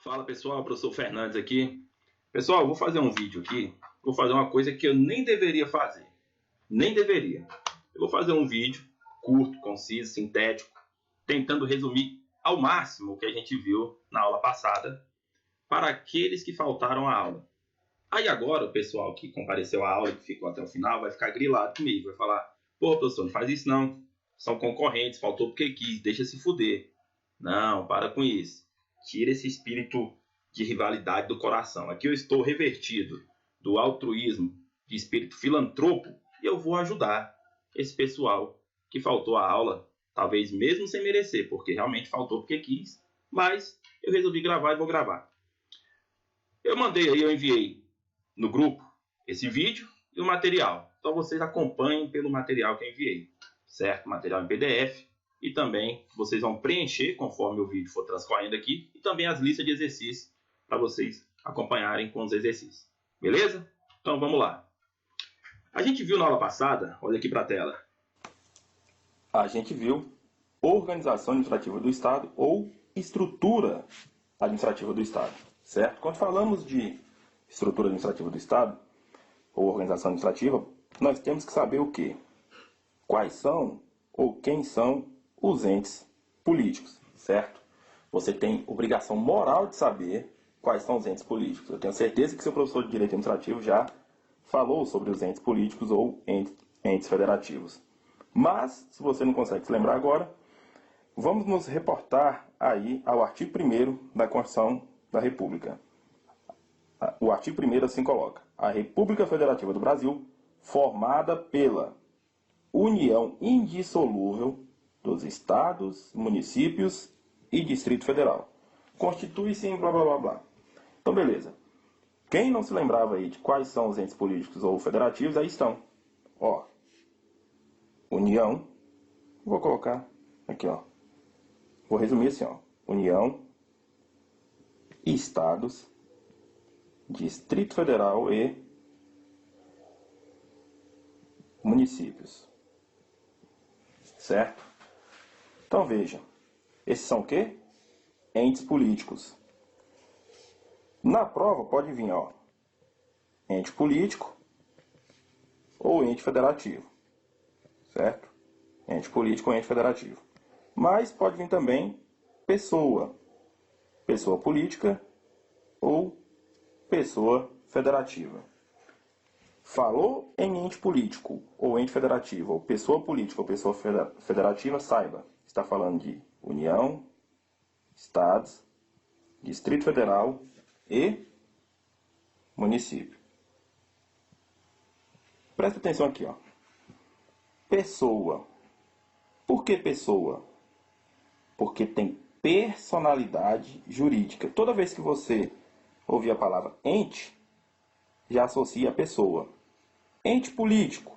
Fala pessoal, professor Fernandes aqui. Pessoal, vou fazer um vídeo aqui. Vou fazer uma coisa que eu nem deveria fazer. Nem deveria. Eu vou fazer um vídeo curto, conciso, sintético, tentando resumir ao máximo o que a gente viu na aula passada para aqueles que faltaram à aula. Aí agora o pessoal que compareceu à aula e que ficou até o final vai ficar grilado comigo. Vai falar, pô professor, não faz isso não. São concorrentes, faltou porque quis, deixa se fuder. Não, para com isso. Tira esse espírito de rivalidade do coração. Aqui eu estou revertido do altruísmo, de espírito filantropo, e eu vou ajudar esse pessoal que faltou à aula, talvez mesmo sem merecer, porque realmente faltou porque quis, mas eu resolvi gravar e vou gravar. Eu enviei no grupo esse vídeo e o material. Então vocês acompanhem pelo material que eu enviei, certo? Material em PDF. E também vocês vão preencher conforme o vídeo for transcorrendo aqui. E também as listas de exercícios para vocês acompanharem com os exercícios. Beleza? Então vamos lá. A gente viu na aula passada, olha aqui para a tela. A gente viu organização administrativa do Estado ou estrutura administrativa do Estado, certo? Quando falamos de estrutura administrativa do Estado ou organização administrativa, nós temos que saber o quê? Quais são ou quem são os entes políticos, certo? Você tem obrigação moral de saber quais são os entes políticos. Eu tenho certeza que seu professor de Direito Administrativo já falou sobre os entes políticos ou entes federativos. Mas, se você não consegue se lembrar agora, vamos nos reportar aí ao artigo 1º da Constituição da República. O artigo 1º assim coloca: a República Federativa do Brasil, formada pela união indissolúvel dos estados, municípios e Distrito Federal. Constitui-se em blá blá blá blá. Então, beleza. Quem não se lembrava aí de quais são os entes políticos ou federativos, aí estão. Ó, União, vou colocar aqui, ó. Vou resumir assim, ó. União, estados, Distrito Federal e municípios. Certo? Então veja, esses são o quê? Entes políticos. Na prova pode vir, ó, ente político ou ente federativo. Certo? Ente político ou ente federativo. Mas pode vir também pessoa. Pessoa política ou pessoa federativa. Falou em ente político ou ente federativo, ou pessoa política ou pessoa federativa, saiba, está falando de União, Estados, Distrito Federal e município. Presta atenção aqui, ó. Pessoa. Por que pessoa? Porque tem personalidade jurídica. Toda vez que você ouvir a palavra ente, já associa a pessoa. Ente político.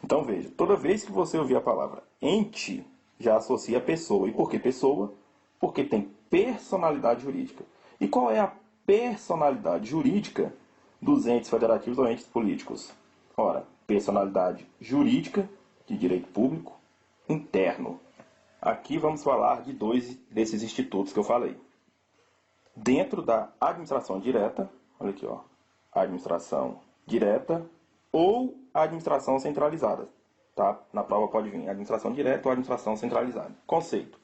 Então veja, toda vez que você ouvir a palavra ente, já associa a pessoa. E por que pessoa? Porque tem personalidade jurídica. E qual é a personalidade jurídica dos entes federativos ou entes políticos? Ora, personalidade jurídica de direito público interno. Aqui vamos falar de dois desses institutos que eu falei. Dentro da administração direta, olha aqui, ó, administração direta ou administração centralizada, tá? Na prova pode vir administração direta ou administração centralizada. Conceito: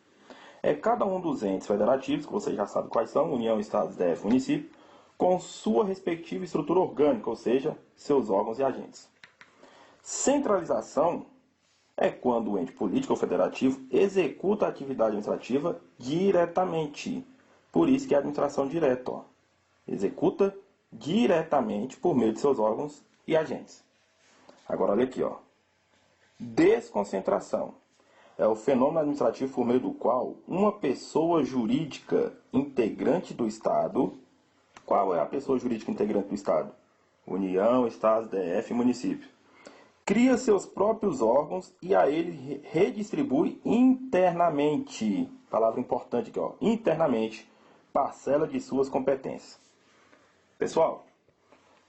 é cada um dos entes federativos, que você já sabe quais são, União, Estados, DF, município, com sua respectiva estrutura orgânica, ou seja, seus órgãos e agentes. Centralização é quando o ente político ou federativo executa a atividade administrativa diretamente. Por isso que é a administração direta, ó. Executa diretamente por meio de seus órgãos e agentes. Agora olha aqui, ó. Desconcentração é o fenômeno administrativo por meio do qual uma pessoa jurídica integrante do Estado... Qual é a pessoa jurídica integrante do Estado? União, Estados, DF e município. Cria seus próprios órgãos e a ele redistribui internamente. Palavra importante aqui, ó. Internamente. Parcela de suas competências. Pessoal,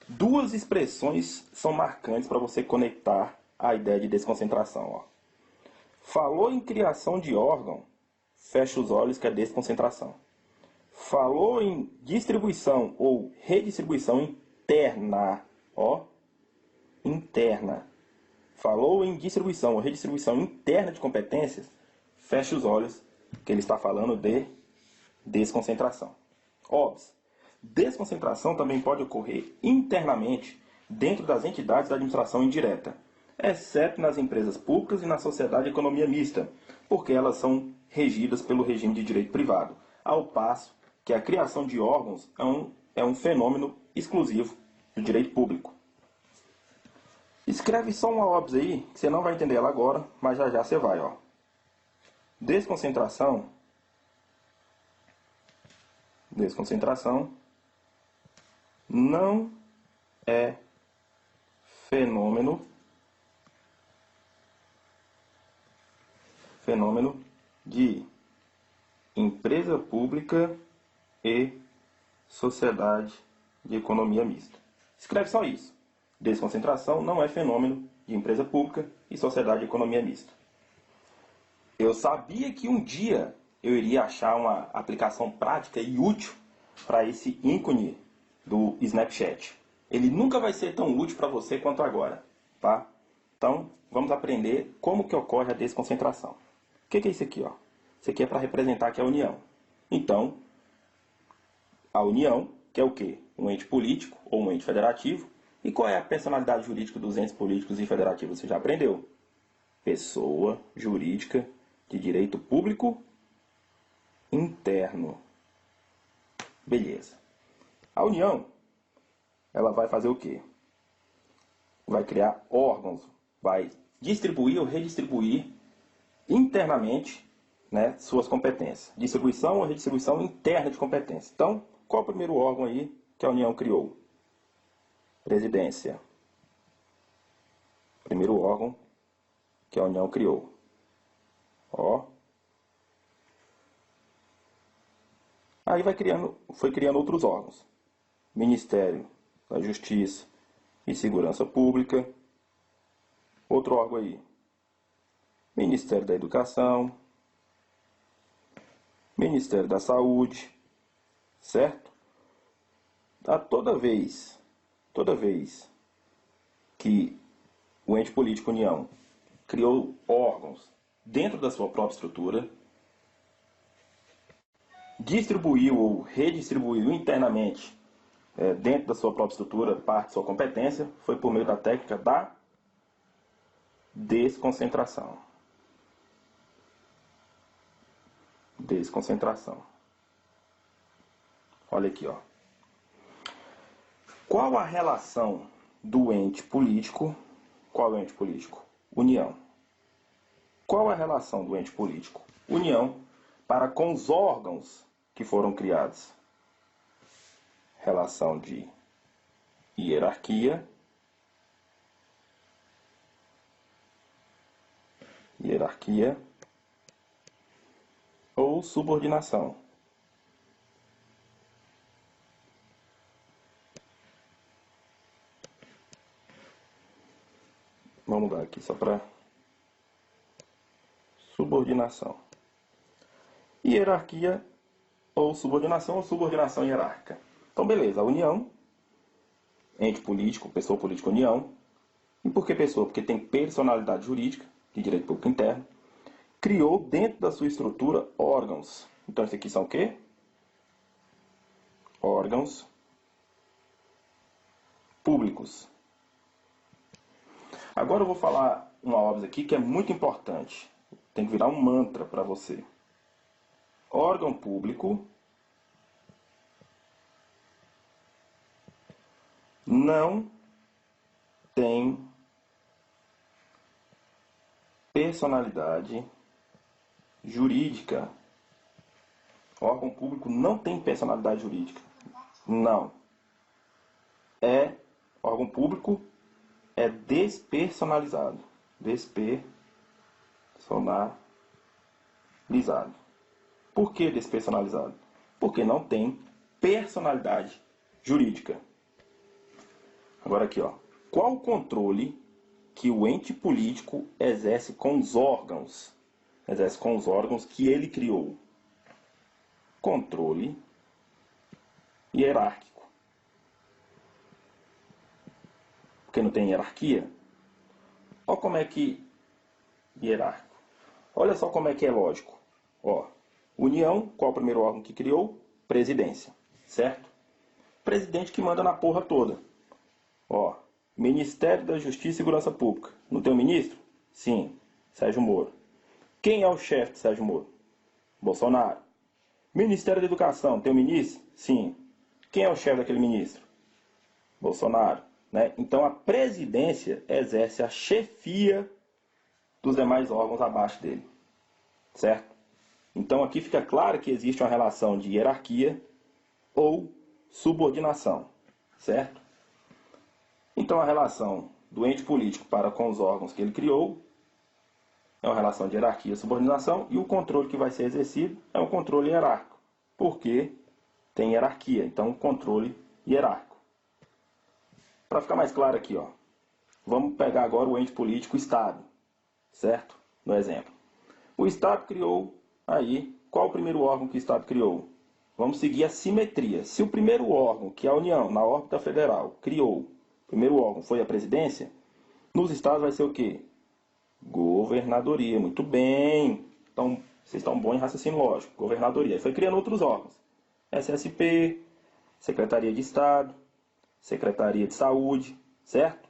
duas expressões são marcantes para você conectar a ideia de desconcentração, ó. Falou em criação de órgão, fecha os olhos que é desconcentração. Falou em distribuição ou redistribuição interna, ó, interna. Falou em distribuição ou redistribuição interna de competências, feche os olhos, que ele está falando de desconcentração. Óbvio, desconcentração também pode ocorrer internamente dentro das entidades da administração indireta, exceto nas empresas públicas e na sociedade de economia mista, porque elas são regidas pelo regime de direito privado, ao passo que a criação de órgãos é um fenômeno exclusivo do direito público. Escreve só uma óbvio aí, que você não vai entender ela agora, mas já já você vai, ó. Desconcentração não é fenômeno de empresa pública e sociedade de economia mista. Escreve só isso. Desconcentração não é fenômeno de empresa pública e sociedade de economia mista. Eu sabia que um dia eu iria achar uma aplicação prática e útil para esse ícone do Snapchat. Ele nunca vai ser tão útil para você quanto agora, tá? Então, vamos aprender como que ocorre a desconcentração. O que é isso aqui, ó? Isso aqui é para representar que é a União. Então, a União, que é o quê? Um ente político ou um ente federativo. E qual é a personalidade jurídica dos entes políticos e federativos? Você já aprendeu? Pessoa jurídica de direito público interno. Beleza. A União, ela vai fazer o quê? Vai criar órgãos, vai distribuir ou redistribuir internamente, né, suas competências. Distribuição ou redistribuição interna de competências. Então, qual é o primeiro órgão aí que a União criou? Presidência. Primeiro órgão que a União criou. Ó. Aí foi criando outros órgãos. Ministério da Justiça e Segurança Pública. Outro órgão aí. Ministério da Educação. Ministério da Saúde. Certo? Toda vez que o ente político União criou órgãos dentro da sua própria estrutura, distribuiu ou redistribuiu internamente dentro da sua própria estrutura parte de sua competência, foi por meio da técnica da desconcentração. Desconcentração. Olha aqui, ó. Qual a relação do ente político? Qual é o ente político? União. Qual a relação do ente político? União para com os órgãos que foram criados? Relação de hierarquia, ou subordinação. Vamos mudar aqui só para subordinação. Hierarquia ou subordinação hierárquica. Então, beleza, a União, ente político, pessoa política União. E por que pessoa? Porque tem personalidade jurídica, de direito público interno. Criou dentro da sua estrutura órgãos. Então, esses aqui são o quê? Órgãos públicos. Agora eu vou falar uma óbvia aqui que é muito importante. Tem que virar um mantra para você. Órgão público não tem personalidade jurídica. Órgão público não tem personalidade jurídica. Não. Órgão público é despersonalizado. Despersonalizado. Por que despersonalizado? Porque não tem personalidade jurídica. Agora aqui, ó. Qual o controle que o ente político exerce com os órgãos? Exerce com os órgãos que ele criou. Controle hierárquico. Porque não tem hierarquia. Olha como é que... hierárquico. Olha só como é que é lógico. Ó, União, qual é o primeiro órgão que criou? Presidência, certo? Presidente que manda na porra toda. Ó, Ministério da Justiça e Segurança Pública. Não tem um ministro? Sim, Sérgio Moro. Quem é o chefe de Sérgio Moro? Bolsonaro. Ministério da Educação, tem um ministro? Sim. Quem é o chefe daquele ministro? Bolsonaro. Né? Então a presidência exerce a chefia dos demais órgãos abaixo dele. Certo? Então aqui fica claro que existe uma relação de hierarquia ou subordinação. Certo? Então a relação do ente político para com os órgãos que ele criou é uma relação de hierarquia e subordinação, e o controle que vai ser exercido é um controle hierárquico, porque tem hierarquia, então controle hierárquico. Para ficar mais claro aqui, ó, vamos pegar agora o ente político, o Estado, certo? No exemplo. O Estado criou aí, qual o primeiro órgão que o Estado criou? Vamos seguir a simetria. Se o primeiro órgão, que é a União, na órbita federal, criou, o primeiro órgão foi a presidência, nos estados vai ser o quê? Governadoria. Muito bem. Então, vocês estão bons em raciocínio lógico. Governadoria. Aí foi criando outros órgãos. SSP, Secretaria de Estado, Secretaria de Saúde, certo?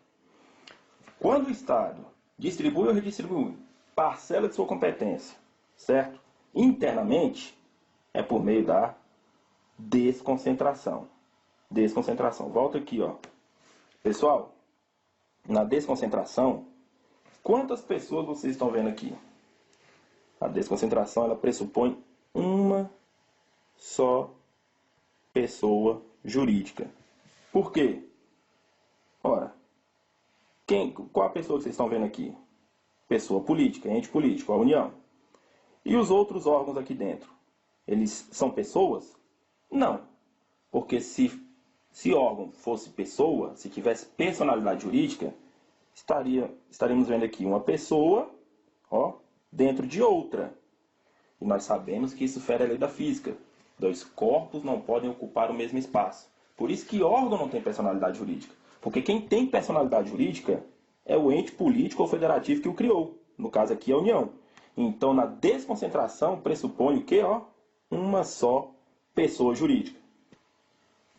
Quando o Estado distribui ou redistribui parcela de sua competência, certo? Internamente, é por meio da desconcentração. Desconcentração. Volta aqui, ó. Pessoal, na desconcentração, quantas pessoas vocês estão vendo aqui? A desconcentração, ela pressupõe uma só pessoa jurídica. Por quê? Ora, qual a pessoa que vocês estão vendo aqui? Pessoa política, ente político, a União. E os outros órgãos aqui dentro? Eles são pessoas? Não. Porque se órgão fosse pessoa, se tivesse personalidade jurídica, estaríamos vendo aqui uma pessoa, ó, dentro de outra. E nós sabemos que isso fere a lei da física. Dois corpos não podem ocupar o mesmo espaço. Por isso que órgão não tem personalidade jurídica. Porque quem tem personalidade jurídica é o ente político ou federativo que o criou. No caso aqui, a União. Então, na desconcentração, pressupõe o quê? Ó, uma só pessoa jurídica.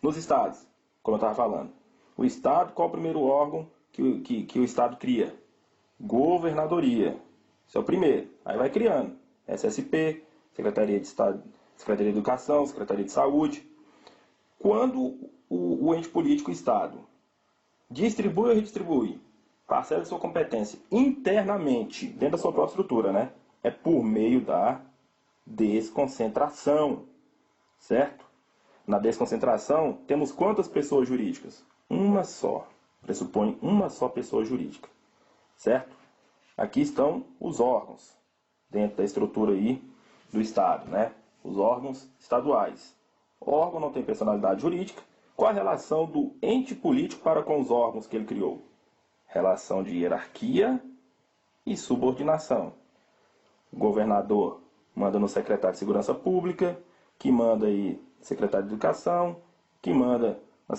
Nos estados, como eu estava falando. O estado, qual é o primeiro órgão que o estado cria? Governadoria. Esse é o primeiro. Aí vai criando. SSP, Secretaria de Estado, Secretaria de Educação, Secretaria de Saúde. Quando o ente político, o Estado, distribui ou redistribui parcela de sua competência internamente, dentro da sua própria estrutura, né? É por meio da desconcentração. Certo? Na desconcentração, temos quantas pessoas jurídicas? Uma só. Pressupõe uma só pessoa jurídica. Certo? Aqui estão os órgãos, dentro da estrutura aí do Estado, né? Os órgãos estaduais. O órgão não tem personalidade jurídica. Qual a relação do ente político para com os órgãos que ele criou? Relação de hierarquia e subordinação. O governador manda no secretário de Segurança Pública, que manda aí secretário de Educação, que manda no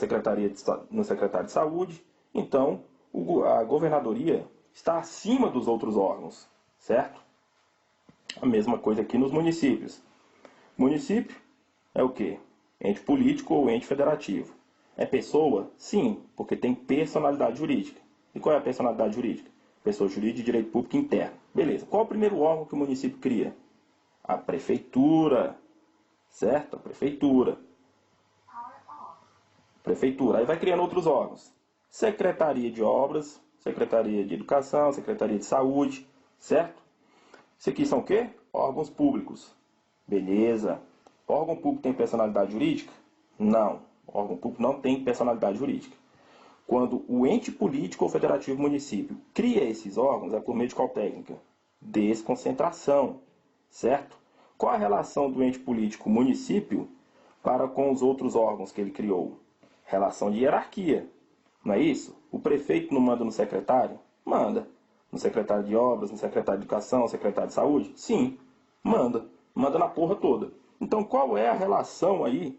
secretário de Saúde. Então, a governadoria está acima dos outros órgãos, certo? A mesma coisa aqui nos municípios. Município é o quê? Ente político ou ente federativo. É pessoa? Sim, porque tem personalidade jurídica. E qual é a personalidade jurídica? Pessoa jurídica de direito público interno. Beleza. Qual é o primeiro órgão que o município cria? A prefeitura. Certo? A prefeitura. Prefeitura. Aí vai criando outros órgãos. Secretaria de Obras, Secretaria de Educação, Secretaria de Saúde. Certo? Isso aqui são o quê? Órgãos públicos. Beleza. Órgão público tem personalidade jurídica? Não. Órgão público não tem personalidade jurídica. Quando o ente político ou federativo município cria esses órgãos, é por meio de qual técnica? Desconcentração. Certo? Qual a relação do ente político município para com os outros órgãos que ele criou? Relação de hierarquia. Não é isso? O prefeito não manda no secretário? Manda. No secretário de Obras, no secretário de Educação, no secretário de Saúde? Sim. Manda. Manda na porra toda. Então, qual é a relação aí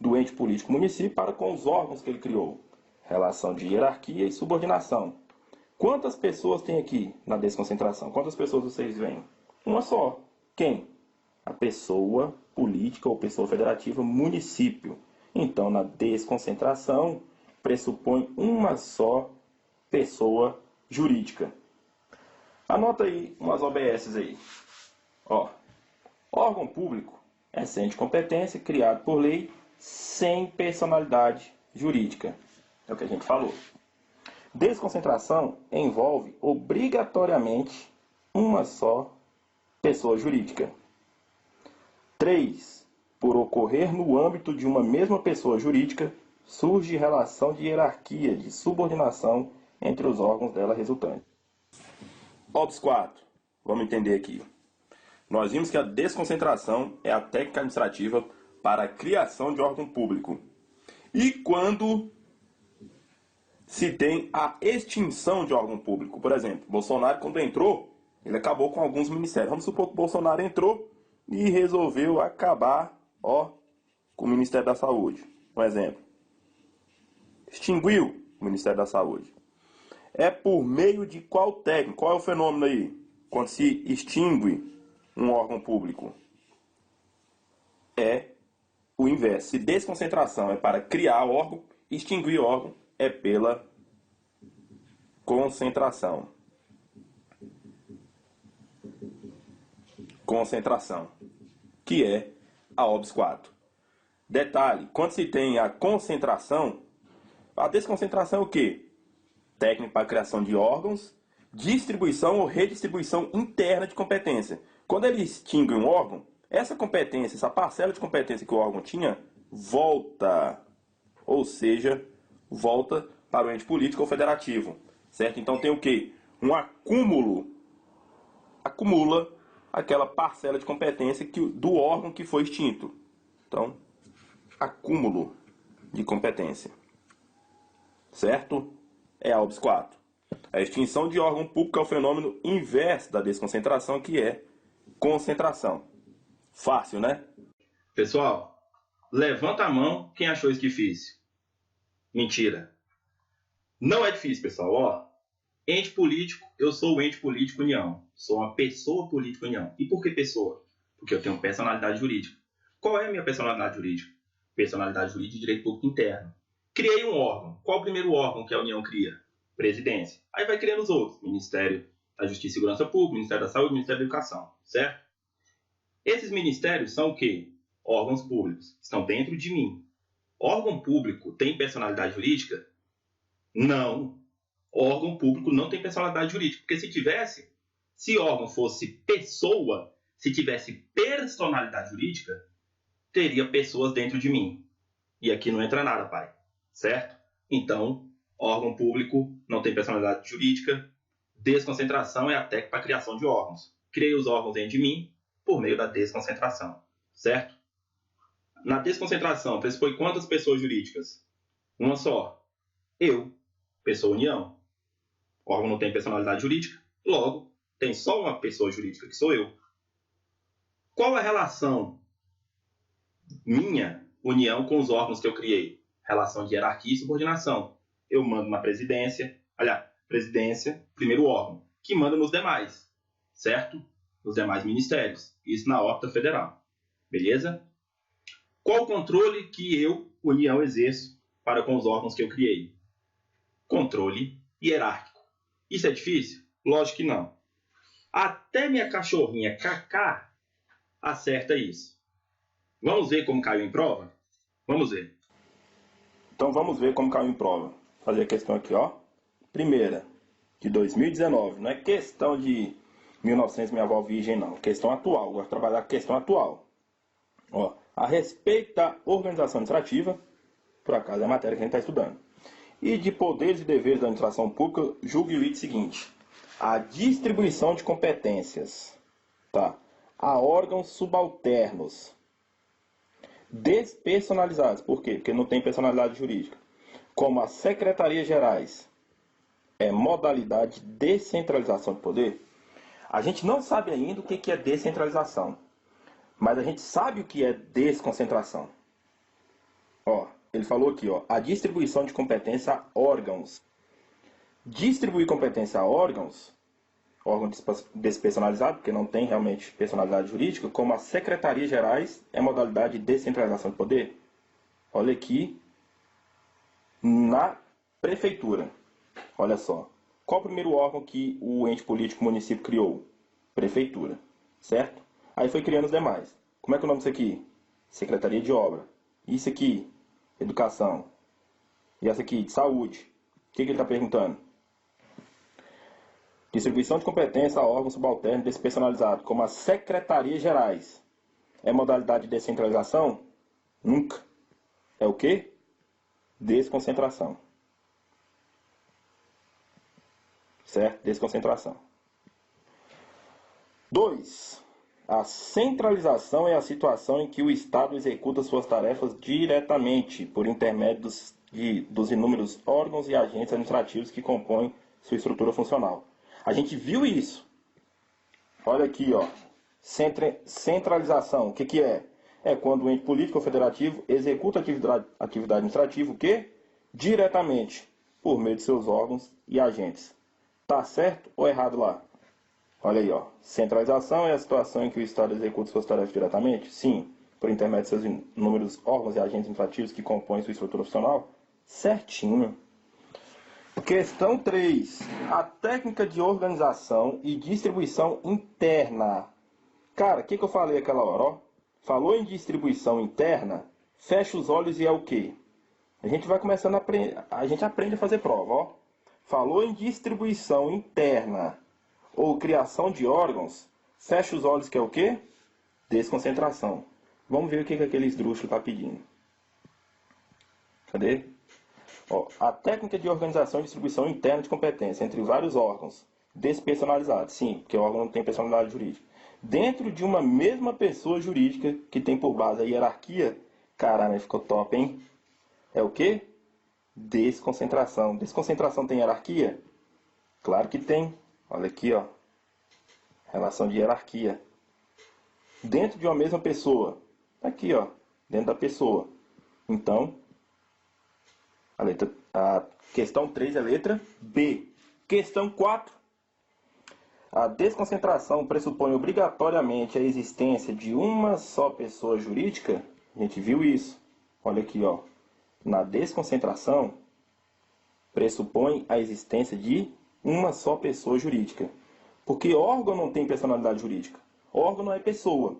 do ente político município para com os órgãos que ele criou. Relação de hierarquia e subordinação. Quantas pessoas tem aqui na desconcentração? Quantas pessoas vocês veem? Uma só. Quem? A pessoa política ou pessoa federativa município. Então, na desconcentração, pressupõe uma só pessoa jurídica. Anota aí umas OBSs aí. Ó, órgão público é ente de competência criado por lei sem personalidade jurídica. É o que a gente falou. Desconcentração envolve obrigatoriamente uma só pessoa jurídica. 3. Por ocorrer no âmbito de uma mesma pessoa jurídica, surge relação de hierarquia, de subordinação entre os órgãos dela resultantes. OBS 4. Vamos entender aqui. Nós vimos que a desconcentração é a técnica administrativa para a criação de órgão público. E quando se tem a extinção de órgão público? Por exemplo, Bolsonaro, quando entrou, ele acabou com alguns ministérios. Vamos supor que o Bolsonaro entrou e resolveu acabar, com o Ministério da Saúde. Um exemplo. Extinguiu o Ministério da Saúde. É por meio de qual técnica? Qual é o fenômeno aí? Quando se extingue um órgão público? É o inverso. Se desconcentração é para criar órgão, extinguir órgão é pela concentração. Concentração, que é a OBS 4. Detalhe, quando se tem a concentração, a desconcentração é o quê? Técnica para a criação de órgãos, distribuição ou redistribuição interna de competência. Quando ele extingue um órgão, essa competência, essa parcela de competência que o órgão tinha, volta. Ou seja, volta para o ente político ou federativo. Certo? Então tem o quê? Um acúmulo. Acumula aquela parcela de competência do órgão que foi extinto. Então, acúmulo de competência. Certo? É a OBS 4. A extinção de órgão público é o fenômeno inverso da desconcentração, que é concentração. Fácil, né? Pessoal, levanta a mão quem achou isso difícil. Mentira. Não é difícil, pessoal. Ente político, eu sou o ente político União. Sou uma pessoa política União. E por que pessoa? Porque eu tenho personalidade jurídica. Qual é a minha personalidade jurídica? Personalidade jurídica de direito público interno. Criei um órgão. Qual o primeiro órgão que a União cria? Presidência. Aí vai criando os outros. Ministério da Justiça e Segurança Pública, Ministério da Saúde, Ministério da Educação. Certo? Esses ministérios são o quê? Órgãos públicos. Estão dentro de mim. Órgão público tem personalidade jurídica? Não. Órgão público não tem personalidade jurídica. Porque se órgão fosse pessoa, se tivesse personalidade jurídica, teria pessoas dentro de mim. E aqui não entra nada, pai. Certo? Então, órgão público não tem personalidade jurídica. Desconcentração é a técnica para a criação de órgãos. Criei os órgãos dentro de mim por meio da desconcentração. Certo? Na desconcentração, pressupõe quantas pessoas jurídicas? Uma só. Eu, pessoa União. O órgão não tem personalidade jurídica, logo, tem só uma pessoa jurídica, que sou eu. Qual a relação minha, União, com os órgãos que eu criei? Relação de hierarquia e subordinação. Eu mando na presidência, presidência, primeiro órgão, que manda nos demais, certo? Nos demais ministérios. Isso na órbita federal. Beleza? Qual o controle que eu, União, exerço para com os órgãos que eu criei? Controle hierárquico. Isso é difícil? Lógico que não. Até minha cachorrinha Cacá acerta isso. Vamos ver como caiu em prova? Vamos ver. Então vamos ver como caiu em prova. Vou fazer a questão aqui, ó. Primeira, de 2019. Não é questão de 1900, minha avó virgem, não. Questão atual. Gosto de trabalhar com questão atual. Ó, a respeito da organização administrativa, por acaso é a matéria que a gente está estudando, e de poderes e deveres da administração pública, julgue o item seguinte: a distribuição de competências, tá, a órgãos subalternos, despersonalizados. Por quê? Porque não tem personalidade jurídica. Como as secretarias gerais, é modalidade de descentralização de poder. A gente não sabe ainda o que é descentralização, mas a gente sabe o que é desconcentração. ele falou aqui, ó, a distribuição de competência a órgãos. Distribuir competência a órgãos, órgão despersonalizado, porque não tem realmente personalidade jurídica, como as secretarias gerais, é modalidade de descentralização de poder. Olha aqui, na prefeitura. Olha só. Qual o primeiro órgão que o ente político município criou? Prefeitura. Certo? Aí foi criando os demais. Como é que é o nome disso aqui? Secretaria de Obra. Isso aqui, Educação. E essa aqui, de Saúde. O que ele está perguntando? Distribuição de competência a órgãos subalternos despersonalizados, como as secretarias gerais. É modalidade de descentralização? Nunca. É o quê? Desconcentração. Certo? Desconcentração. 2. A centralização é a situação em que o Estado executa suas tarefas diretamente, por intermédio dos inúmeros órgãos e agentes administrativos que compõem sua estrutura funcional. A gente viu isso. Olha aqui, ó. Centralização. O que é? É quando o ente político ou federativo executa atividade administrativa, o quê? Diretamente, por meio de seus órgãos e agentes. Tá certo ou errado lá? Olha aí, ó. Centralização é a situação em que o Estado executa suas tarefas diretamente? Sim. Por intermédio de seus inúmeros órgãos e agentes administrativos que compõem sua estrutura funcional? Certinho. Questão 3. A técnica de organização e distribuição interna. Cara, o que eu falei aquela hora, ó? Falou em distribuição interna, fecha os olhos e é o quê? A gente vai começando a aprender, a gente aprende a fazer prova, ó. Falou em distribuição interna ou criação de órgãos, fecha os olhos que é o quê? Desconcentração. Vamos ver o que aquele esdrúxulo está pedindo. Cadê? Ó, a técnica de organização e distribuição interna de competência entre vários órgãos despersonalizados. Sim, porque o órgão não tem personalidade jurídica. Dentro de uma mesma pessoa jurídica que tem por base a hierarquia. Caramba, ficou top, hein? É o quê? Desconcentração. Desconcentração tem hierarquia? Claro que tem. Olha aqui, ó. Relação de hierarquia. Dentro de uma mesma pessoa. Aqui, ó. Dentro da pessoa. Então, a questão 3 é a letra B. Questão 4. A desconcentração pressupõe obrigatoriamente a existência de uma só pessoa jurídica? A gente viu isso. Olha aqui, ó. Na desconcentração, pressupõe a existência de uma só pessoa jurídica. Porque órgão não tem personalidade jurídica. Órgão não é pessoa.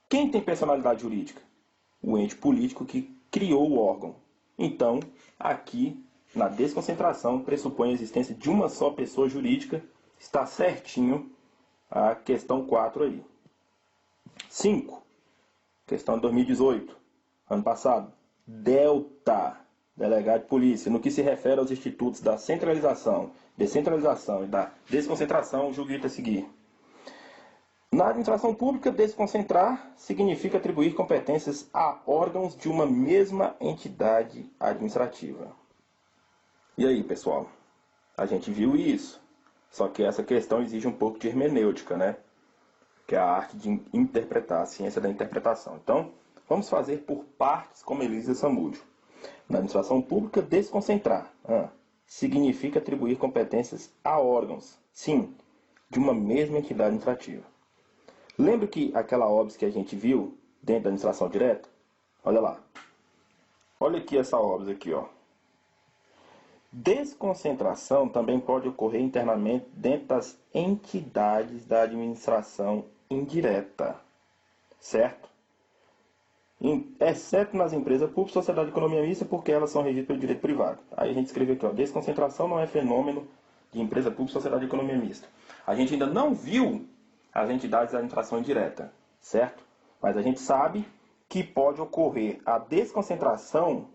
Quem tem personalidade jurídica? O ente político que criou o órgão. Então, aqui, na desconcentração, pressupõe a existência de uma só pessoa jurídica. Está certinho a questão 4 aí. 5. Questão de 2018. Ano passado. Delta. Delegado de polícia. No que se refere aos institutos da centralização, descentralização e da desconcentração, julgue a seguir. Na administração pública, desconcentrar significa atribuir competências a órgãos de uma mesma entidade administrativa. E aí, pessoal? A gente viu isso. Só que essa questão exige um pouco de hermenêutica, né? Que é a arte de interpretar, a ciência da interpretação. Então, vamos fazer por partes como Elisa Samúdio. Na administração pública, desconcentrar significa atribuir competências a órgãos, sim, de uma mesma entidade administrativa. Lembra que aquela OBS que a gente viu dentro da administração direta? Olha lá. Olha aqui essa OBS aqui, ó. Desconcentração também pode ocorrer internamente dentro das entidades da administração indireta, certo? Exceto nas empresas públicas, sociedade de economia mista, porque elas são regidas pelo direito privado. Aí a gente escreveu aqui, ó, desconcentração não é fenômeno de empresa pública, sociedade de economia mista. A gente ainda não viu as entidades da administração indireta, certo? Mas a gente sabe que pode ocorrer a desconcentração,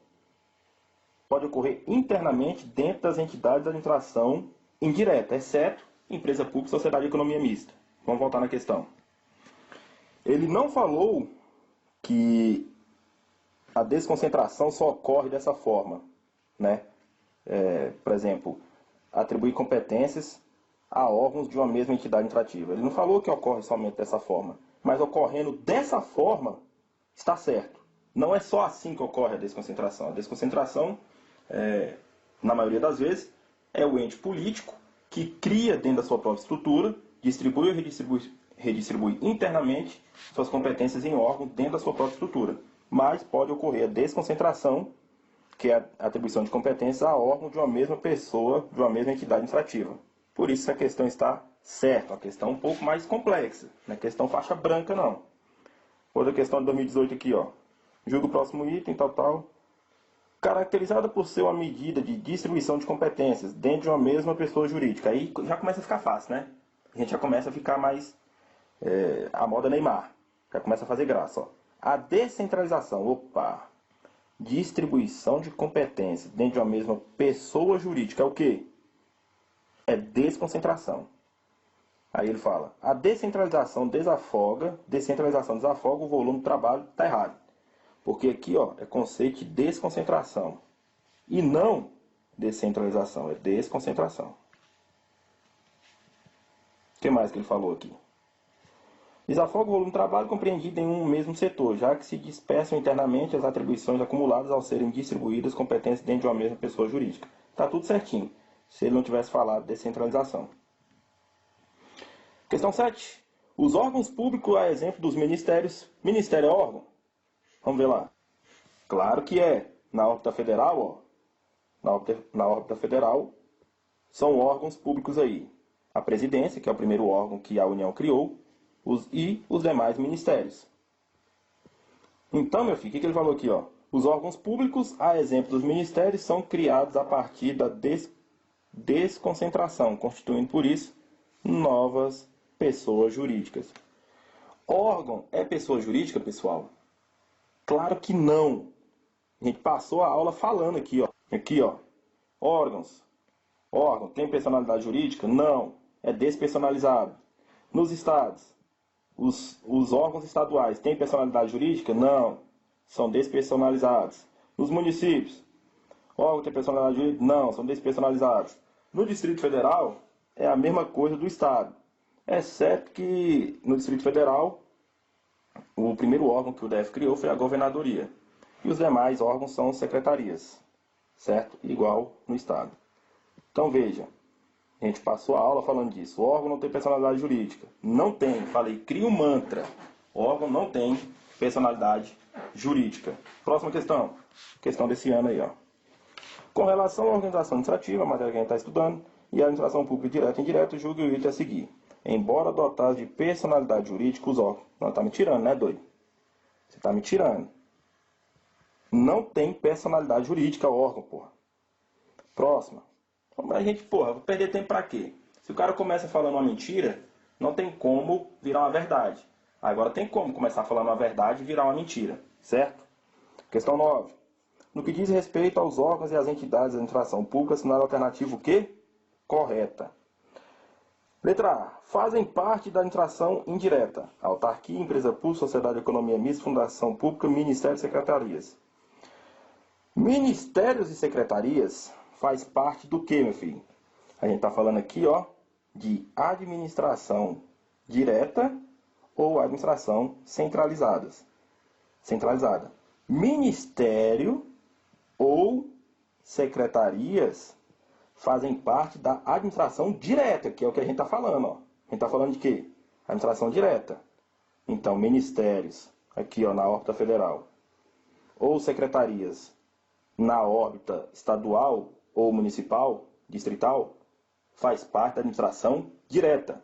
pode ocorrer internamente dentro das entidades da administração indireta, exceto empresa pública, sociedade de economia mista. Vamos voltar na questão. Ele não falou que a desconcentração só ocorre dessa forma, né? Por exemplo, atribuir competências a órgãos de uma mesma entidade administrativa. Ele não falou que ocorre somente dessa forma, mas ocorrendo dessa forma, está certo. não é só assim que ocorre a desconcentração. A desconcentração, na maioria das vezes, é o ente político que cria dentro da sua própria estrutura, distribui ou redistribui internamente suas competências em órgãos dentro da sua própria estrutura. Mas pode ocorrer a desconcentração, que é a atribuição de competências a órgão de uma mesma pessoa, de uma mesma entidade administrativa. Por isso a questão está certa, uma questão um pouco mais complexa, não é questão faixa branca não. Outra questão de 2018 aqui, ó. Julga o próximo item, tal. Caracterizada por ser uma medida de distribuição de competências dentro de uma mesma pessoa jurídica. Aí já começa a ficar fácil, né? A gente já começa a ficar mais a moda Neymar. Já começa a fazer graça, ó. A descentralização, distribuição de competências dentro de uma mesma pessoa jurídica é o quê? É desconcentração. Aí ele fala, a descentralização desafoga o volume do trabalho, está errado. Porque aqui, ó, é conceito de desconcentração. E não descentralização, é desconcentração. O que mais que ele falou aqui? Desafoga o volume de trabalho compreendido em um mesmo setor, já que se dispersam internamente as atribuições acumuladas ao serem distribuídas competências dentro de uma mesma pessoa jurídica. Está tudo certinho, se ele não tivesse falado descentralização. Questão 7. Os órgãos públicos, a exemplo dos ministérios. Ministério é órgão? Vamos ver lá. Claro que é. Na órbita federal, ó. Na órbita federal, são órgãos públicos aí. A presidência, que é o primeiro órgão que a União criou, e os demais ministérios. Então, meu filho, o que ele falou aqui, ó? Os órgãos públicos, a exemplo dos ministérios, são criados a partir da desconcentração, constituindo, por isso, novas pessoas jurídicas. Órgão é pessoa jurídica, pessoal? Claro que não. A gente passou a aula falando aqui, ó. Aqui, ó. Órgãos. Órgão tem personalidade jurídica? Não. É despersonalizado. Nos estados, os órgãos estaduais têm personalidade jurídica? Não. São despersonalizados. Nos municípios, órgão tem personalidade jurídica? Não. São despersonalizados. No Distrito Federal, é a mesma coisa do estado. Exceto que no Distrito Federal, o primeiro órgão que o DF criou foi a governadoria. E os demais órgãos são secretarias. Certo? Igual no estado. Então veja, a gente passou a aula falando disso. O órgão não tem personalidade jurídica. Não tem. Falei, cria um mantra. O órgão não tem personalidade jurídica. Próxima questão. Questão desse ano aí, ó. Com relação à organização administrativa, a matéria que a gente está estudando, e a administração pública direta e indireta, julgue o item a seguir. Embora dotados de personalidade jurídica, os órgãos... Não, tá me tirando, né, doido? Você tá me tirando. Não tem personalidade jurídica o órgão, porra. Próxima. A gente, porra, vou perder tempo pra quê? Se o cara começa falando uma mentira, não tem como virar uma verdade. Agora tem como começar falando uma verdade e virar uma mentira, certo? Questão 9. No que diz respeito aos órgãos e às entidades da administração pública, cenário alternativo o quê? Correta. Letra A. Fazem parte da administração indireta. Autarquia, empresa pública, sociedade de economia mista, fundação pública, ministério e secretarias. Ministérios e secretarias faz parte do que, meu filho? A gente está falando aqui, ó, de administração direta ou administração centralizada. Ministério ou secretarias fazem parte da administração direta, que é o que a gente está falando, ó. A gente está falando de quê? Administração direta. Então, ministérios, aqui, ó, na órbita federal, ou secretarias na órbita estadual ou municipal, distrital, faz parte da administração direta.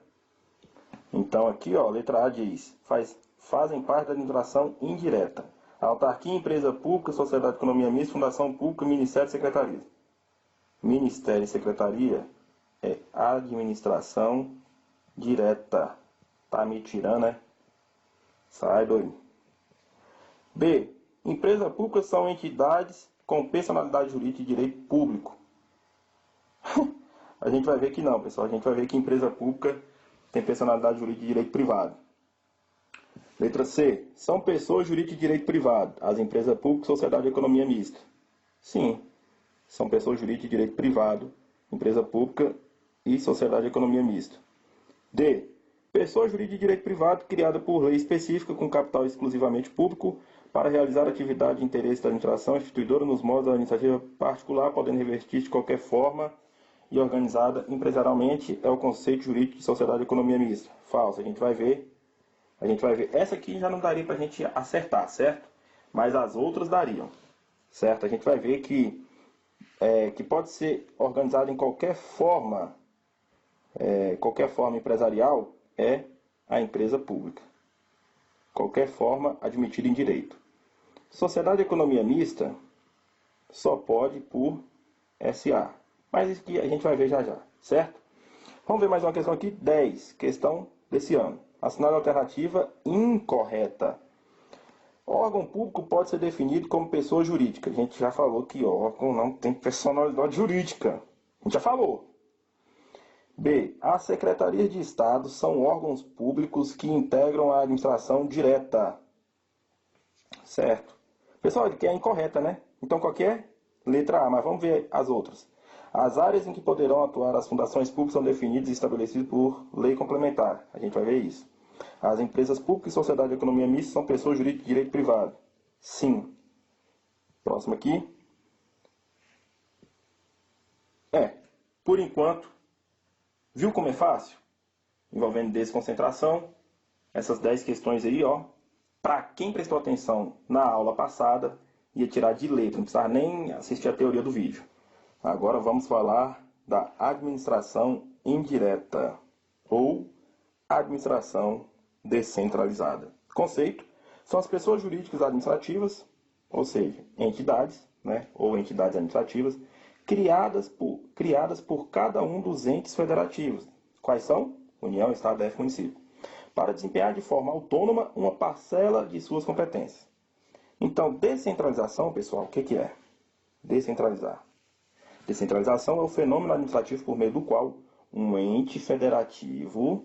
Então, aqui, ó, letra A diz, fazem parte da administração indireta. Autarquia, empresa pública, sociedade de economia mista, fundação pública, ministério e secretaria. Ministério e secretaria é administração direta. Tá me tirando, né? Sai, doido. B. Empresas públicas são entidades com personalidade jurídica e direito público. A gente vai ver que não, pessoal. A gente vai ver que empresa pública tem personalidade jurídica e direito privado. Letra C. São pessoas jurídicas de direito privado. As empresas públicas, sociedade de economia mista. Sim. São pessoas jurídicas de direito privado, empresa pública e sociedade de economia mista. D. Pessoa jurídica de direito privado criada por lei específica com capital exclusivamente público para realizar atividade de interesse da administração instituidora nos modos da iniciativa particular, podendo revestir de qualquer forma e organizada empresarialmente, é o conceito jurídico de sociedade de economia mista. Falso. A gente vai ver. Essa aqui já não daria para a gente acertar, certo? Mas as outras dariam, certo? A gente vai ver que pode ser organizado em qualquer forma empresarial é a empresa pública. Qualquer forma admitida em direito. Sociedade de economia mista só pode por SA. Mas isso que a gente vai ver já já, certo? Vamos ver mais uma questão aqui, 10, questão desse ano. Assinada alternativa incorreta. Órgão público pode ser definido como pessoa jurídica. A gente já falou que órgão não tem personalidade jurídica. A gente já falou. B. As secretarias de Estado são órgãos públicos que integram a administração direta. Certo. Pessoal, que é incorreta, né? Então, qual que é? Letra A, mas vamos ver as outras. As áreas em que poderão atuar as fundações públicas são definidas e estabelecidas por lei complementar. A gente vai ver isso. As empresas públicas e sociedade de economia mista são pessoas jurídicas de direito privado. Sim. Próximo aqui. Por enquanto, viu como é fácil? Envolvendo desconcentração. Essas 10 questões aí, ó. Para quem prestou atenção na aula passada, ia tirar de letra, não precisava nem assistir a teoria do vídeo. Agora vamos falar da administração indireta ou administração descentralizada. Conceito: são as pessoas jurídicas administrativas, ou seja, entidades, né, ou entidades administrativas, criadas por cada um dos entes federativos. Quais são? União, Estado, DF, município. Para desempenhar de forma autônoma uma parcela de suas competências. Então, descentralização, pessoal, o que é? Descentralizar. Descentralização é o fenômeno administrativo por meio do qual um ente federativo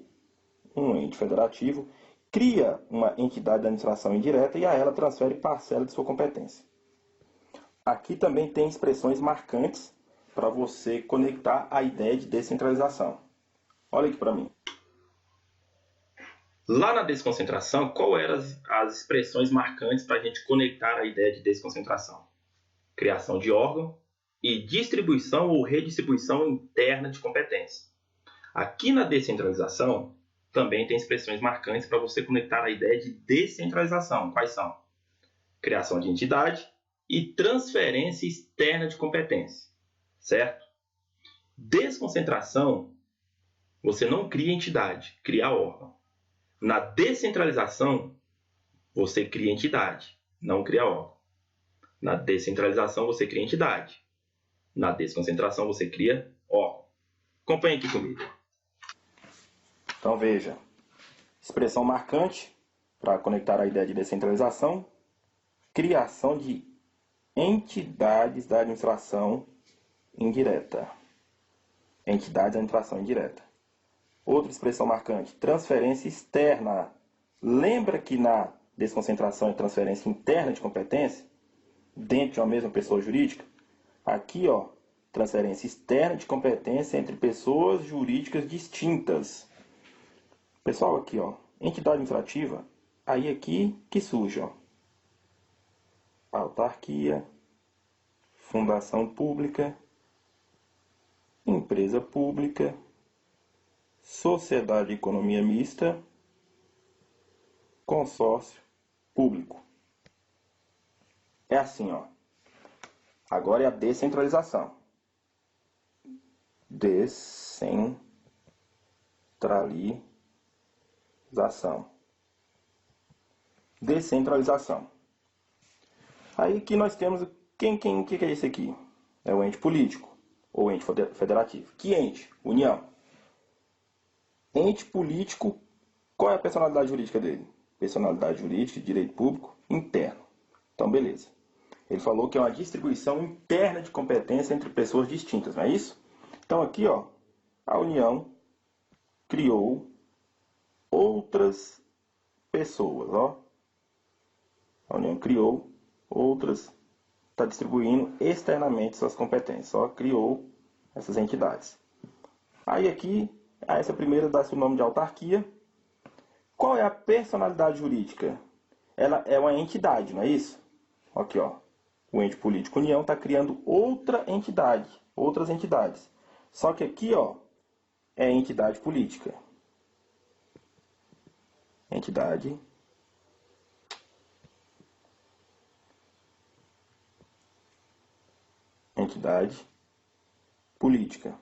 cria uma entidade de administração indireta e a ela transfere parcela de sua competência. Aqui também tem expressões marcantes para você conectar a ideia de descentralização. Olha aqui para mim. Lá na desconcentração, qual eram as expressões marcantes para a gente conectar a ideia de desconcentração? Criação de órgão e distribuição ou redistribuição interna de competência. Aqui na descentralização, também tem expressões marcantes para você conectar a ideia de descentralização. Quais são? Criação de entidade e transferência externa de competência. Certo? Desconcentração, você não cria entidade, cria órgão. Na descentralização, você cria entidade, não cria órgão. Na descentralização, você cria entidade. Na desconcentração, você cria órgão. Acompanhe aqui comigo. Então veja, expressão marcante para conectar a ideia de descentralização: criação de entidades da administração indireta. Entidades da administração indireta. Outra expressão marcante: transferência externa. Lembra que na desconcentração é transferência interna de competência dentro de uma mesma pessoa jurídica? Aqui, ó, transferência externa de competência entre pessoas jurídicas distintas. Pessoal, aqui, ó, entidade administrativa, aí aqui que surge, ó, autarquia, fundação pública, empresa pública, sociedade de economia mista, consórcio público. É assim, ó. Agora é a descentralização. Descentralização. Aí que nós temos, que é esse aqui? É o ente político, ou ente federativo. Que ente? União. Ente político, qual é a personalidade jurídica dele? Personalidade jurídica de direito público interno. Então, beleza. Ele falou que é uma distribuição interna de competência entre pessoas distintas, não é isso? Então, aqui, ó, a União criou outras pessoas, ó. A União criou outras, está distribuindo externamente suas competências, ó, criou essas entidades. Aí aqui, a essa primeira dá-se o nome de autarquia. Qual é a personalidade jurídica? ela é uma entidade, não é isso? Aqui, ó. O ente político União está criando outra entidade, outras entidades. Só que aqui, ó, é entidade política. Entidade política.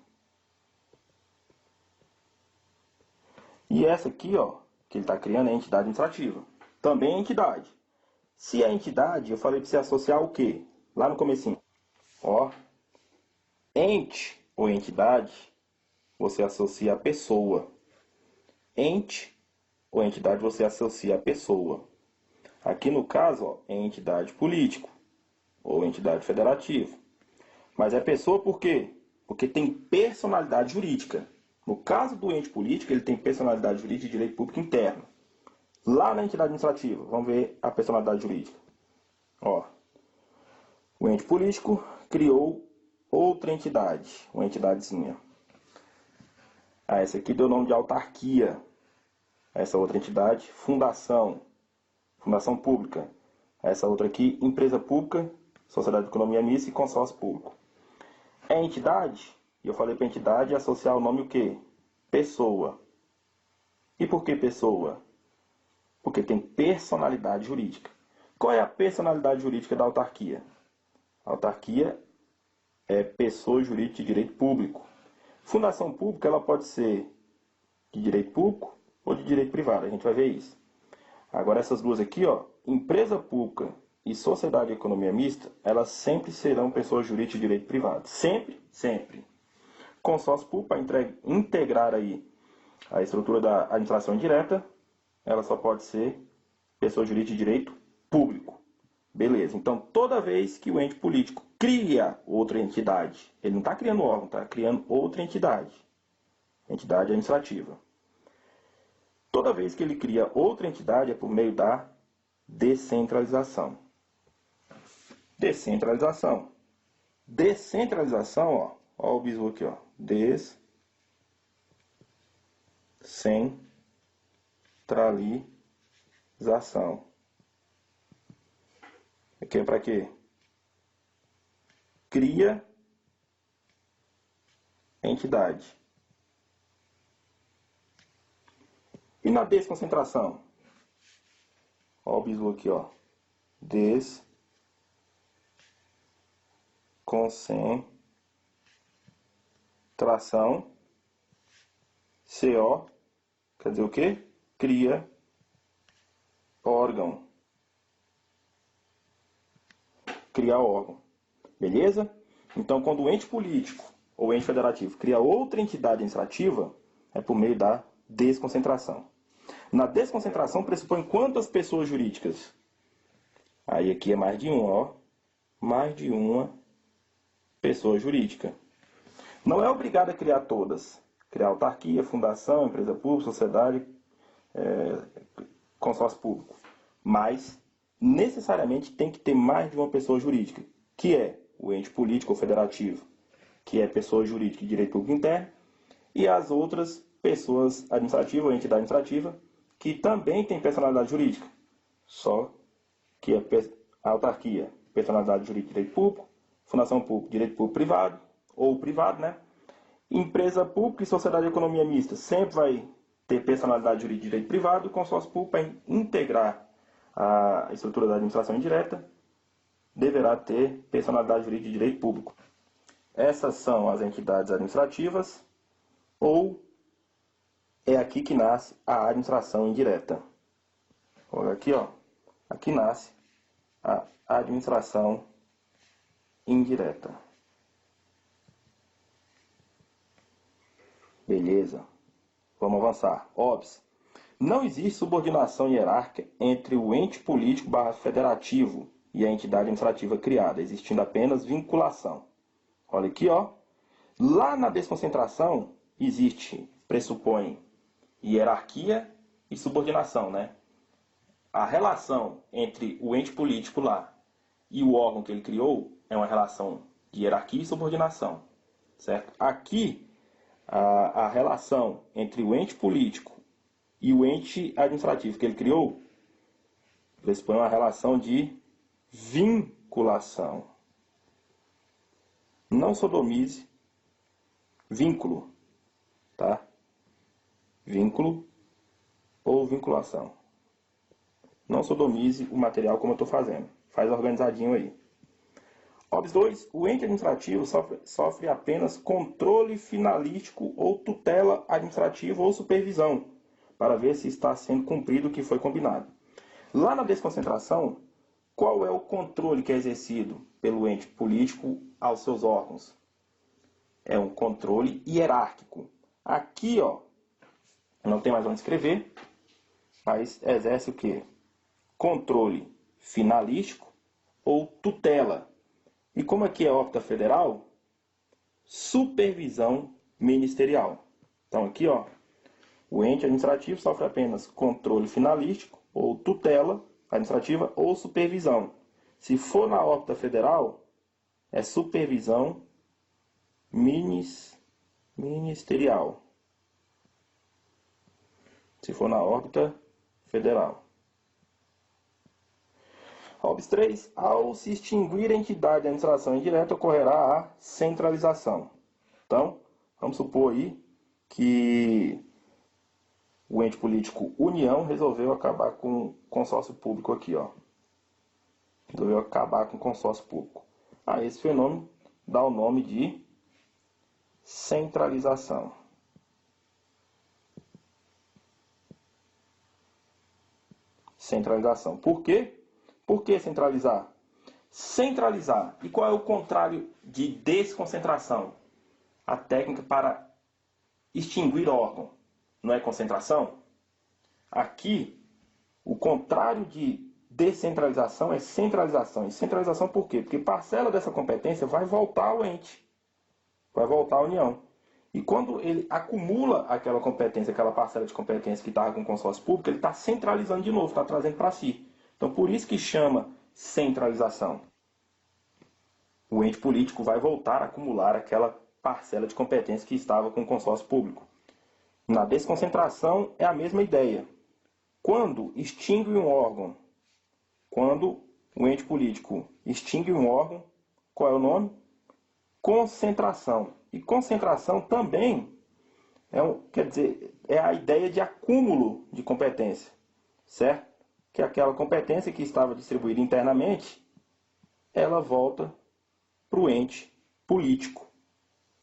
E essa aqui, ó, que ele está criando é a entidade administrativa. Também é entidade. Se é entidade, eu falei para você associar o quê? Lá no comecinho. Ó, ente ou entidade, você associa a pessoa. Ente ou entidade, você associa a pessoa. Aqui no caso, ó, é entidade político ou entidade federativa. Mas é pessoa por quê? Porque tem personalidade jurídica. No caso do ente político, ele tem personalidade jurídica de direito público interno. Lá na entidade administrativa, vamos ver a personalidade jurídica. Ó, o ente político criou outra entidade, uma entidadezinha. Essa aqui deu o nome de autarquia. Essa outra entidade, fundação pública. Essa outra aqui, empresa pública, sociedade de economia mista e consórcio público. É entidade, e eu falei para entidade associar o nome o quê? Pessoa. E por que pessoa? Porque tem personalidade jurídica. Qual é a personalidade jurídica da autarquia? A autarquia é pessoa jurídica de direito público. Fundação pública ela pode ser de direito público ou de direito privado. A gente vai ver isso. Agora essas duas aqui, ó, empresa pública e sociedade de economia mista, elas sempre serão pessoas jurídicas de direito privado. Sempre, sempre. Consórcio público, para integrar aí a estrutura da administração indireta, ela só pode ser pessoa jurídica de direito público. Beleza. Então, toda vez que o ente político cria outra entidade, ele não está criando órgão, está criando outra entidade. Entidade administrativa. Toda vez que ele cria outra entidade é por meio da descentralização. Descentralização. Descentralização, ó o bizu aqui, ó. Descentralização. Aqui é para quê? Cria entidade. E na desconcentração? Ó o bizu aqui, ó. Desconcentração. CO, quer dizer o quê? Cria órgão. Criar órgão. Beleza? Então, quando o ente político ou ente federativo cria outra entidade administrativa, é por meio da desconcentração. Na desconcentração, pressupõe quantas pessoas jurídicas? Aí aqui é mais de uma, ó. Mais de uma pessoa jurídica. Não é obrigado a criar todas. Criar autarquia, fundação, empresa pública, sociedade, consórcio público. Mas, necessariamente, tem que ter mais de uma pessoa jurídica, que é o ente político ou federativo, que é pessoa jurídica de direito público interno, e as outras pessoas administrativas ou entidade administrativa, que também tem personalidade jurídica, só que a autarquia, personalidade jurídica de direito público, fundação pública, direito público privado, ou privado, né? Empresa pública e sociedade de economia mista sempre vai ter personalidade jurídica de direito privado, e consórcio público para integrar a estrutura da administração indireta, deverá ter personalidade jurídica de direito público. Essas são as entidades administrativas, ou é aqui que nasce a administração indireta. Olha aqui, ó. Aqui nasce a administração indireta. Beleza. Vamos avançar. OBS. Não existe subordinação hierárquica entre o ente político federativo e a entidade administrativa criada, existindo apenas vinculação. Olha aqui, ó. Lá na desconcentração pressupõe hierarquia e subordinação, né? A relação entre o ente político lá e o órgão que ele criou é uma relação de hierarquia e subordinação, certo? Aqui, a relação entre o ente político e o ente administrativo que ele criou Pressupõe uma relação de vinculação. Não sodomize vínculo, tá? Vínculo ou vinculação. Não sodomize o material como eu estou fazendo. Faz organizadinho aí. Óbvio 2. O ente administrativo sofre apenas controle finalístico ou tutela administrativa ou supervisão, para ver se está sendo cumprido o que foi combinado. Lá na desconcentração, qual é o controle que é exercido pelo ente político aos seus órgãos? É um controle hierárquico. Aqui, ó, não tem mais onde escrever, mas exerce o quê? Controle finalístico ou tutela. E como aqui é órbita federal, supervisão ministerial. Então aqui, ó, o ente administrativo sofre apenas controle finalístico ou tutela administrativa ou supervisão. Se for na órbita federal, é supervisão ministerial. Se for na órbita federal. Óbvio 3. Ao se extinguir a entidade de administração indireta, ocorrerá a centralização. Então, vamos supor aí que o ente político União resolveu acabar com o consórcio público aqui, ó. Resolveu acabar com o consórcio público. Esse fenômeno dá o nome de centralização. Centralização. Por quê? Por que centralizar? Centralizar. E qual é o contrário de desconcentração? A técnica para extinguir órgão. Não é concentração? Aqui, o contrário de descentralização é centralização. E centralização por quê? Porque parcela dessa competência vai voltar ao ente. Vai voltar à União. E quando ele acumula aquela competência, aquela parcela de competência que estava com o consórcio público, ele está centralizando de novo, está trazendo para si. Então, por isso que chama centralização. O ente político vai voltar a acumular aquela parcela de competência que estava com o consórcio público. Na desconcentração é a mesma ideia. Quando extingue um órgão, quando o ente político extingue um órgão, qual é o nome? Concentração. E concentração também é a ideia de acúmulo de competência, certo? Que aquela competência que estava distribuída internamente, ela volta para o ente político.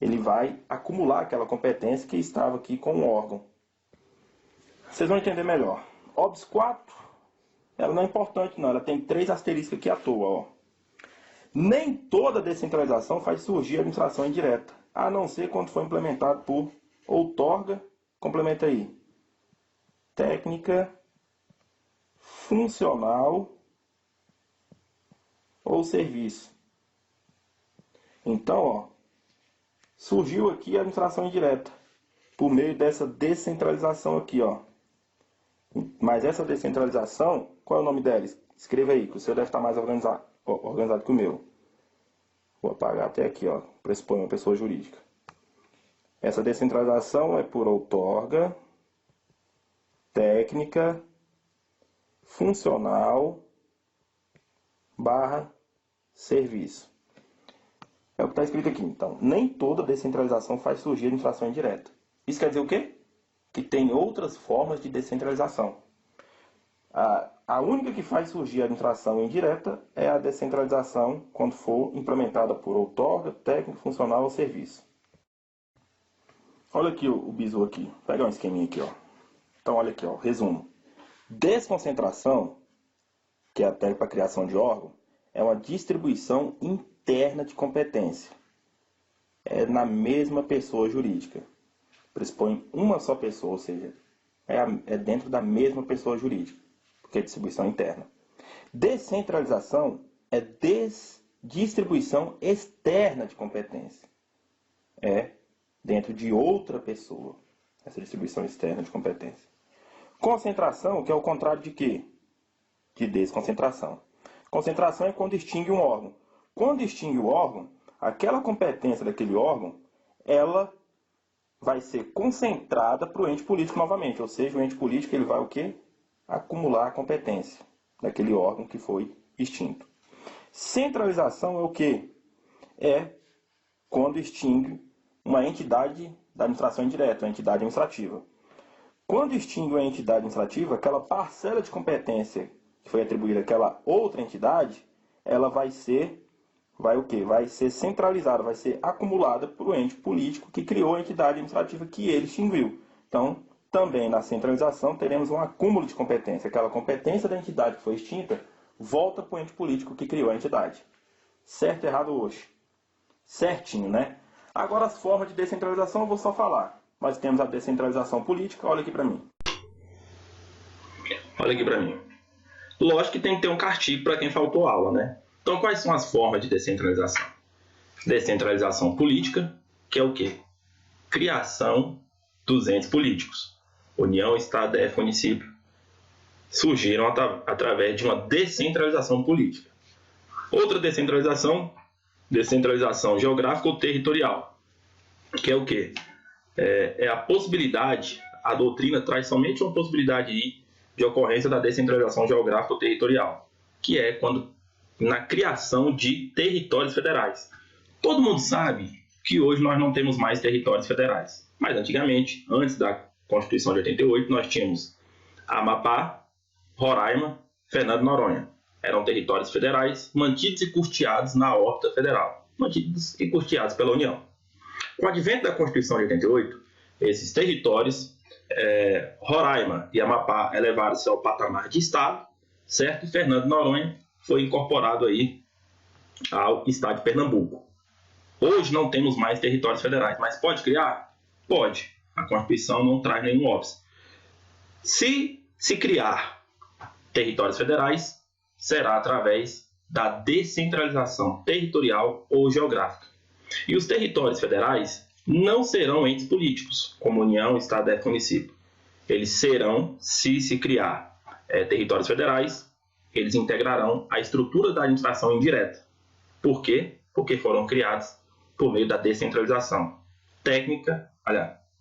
Ele vai acumular aquela competência que estava aqui com o órgão. Vocês vão entender melhor. OBS 4, ela não é importante não, ela tem 3 asteriscos aqui à toa, ó. Nem toda descentralização faz surgir a administração indireta, a não ser quando for implementado por outorga, complementa aí, técnica, funcional ou serviço. Então, ó, surgiu aqui a administração indireta, por meio dessa descentralização aqui, ó. Mas essa descentralização, qual é o nome dela? Escreva aí, que o seu deve estar mais organizado que o meu. Vou apagar até aqui, ó. Pressupõe uma pessoa jurídica. Essa descentralização é por outorga, técnica, funcional, serviço. É o que está escrito aqui. Então, nem toda descentralização faz surgir a administração indireta. Isso quer dizer o quê? Que tem outras formas de descentralização. A única que faz surgir a administração indireta é a descentralização quando for implementada por outorga, técnico, funcional ou serviço. Olha aqui o bizu aqui. Vou pegar um esqueminha aqui, ó. Então, olha aqui, ó. Resumo. Desconcentração, que é a técnica para a criação de órgão, é uma distribuição interna de competência. É na mesma pessoa jurídica. Pressupõe uma só pessoa, ou seja, é dentro da mesma pessoa jurídica, porque é distribuição interna. Descentralização é distribuição externa de competência. É dentro de outra pessoa, essa distribuição externa de competência. Concentração, que é o contrário de quê? De desconcentração. Concentração é quando extingue um órgão. Quando extingue o órgão, aquela competência daquele órgão, ela vai ser concentrada para o ente político novamente. Ou seja, o ente político ele vai o quê? Acumular a competência. daquele órgão que foi extinto. Centralização é o quê? É quando extingue uma entidade da administração indireta, uma entidade administrativa. Quando extingue uma entidade administrativa, aquela parcela de competência que foi atribuída àquela outra entidade, ela vai ser centralizada, vai ser acumulada por um ente político que criou a entidade administrativa que ele extinguiu. Então, também na centralização teremos um acúmulo de competência. Aquela competência da entidade que foi extinta volta para o ente político que criou a entidade. Certo, errado, hoje? Certinho, né? Agora as formas de descentralização eu vou só falar. Nós temos a descentralização política, olha aqui para mim. Olha aqui para mim. Lógico que tem que ter um castigo para quem faltou aula, né? Então, quais são as formas de descentralização? Descentralização política, que é o quê? Criação dos entes políticos. União, Estado, DF, município. Surgiram através de uma descentralização política. Outra descentralização geográfica ou territorial, que é o quê? É a possibilidade, a doutrina traz somente uma possibilidade de ocorrência da descentralização geográfica ou territorial, que é quando na criação de territórios federais. Todo mundo sabe que hoje nós não temos mais territórios federais, mas antigamente, antes da Constituição de 88, nós tínhamos Amapá, Roraima, Fernando de Noronha. Eram territórios federais mantidos e custeados na órbita federal, mantidos e custeados pela União. Com o advento da Constituição de 88, esses territórios, Roraima e Amapá elevaram-se ao patamar de Estado, certo? E Fernando de Noronha foi incorporado aí ao Estado de Pernambuco. Hoje não temos mais territórios federais, mas pode criar? Pode. A Constituição não traz nenhum óbice. Se criar territórios federais, será através da descentralização territorial ou geográfica. E os territórios federais não serão entes políticos, como União, Estado, DF, município. Eles serão, se criar territórios federais, eles integrarão a estrutura da administração indireta. Por quê? Porque foram criados por meio da descentralização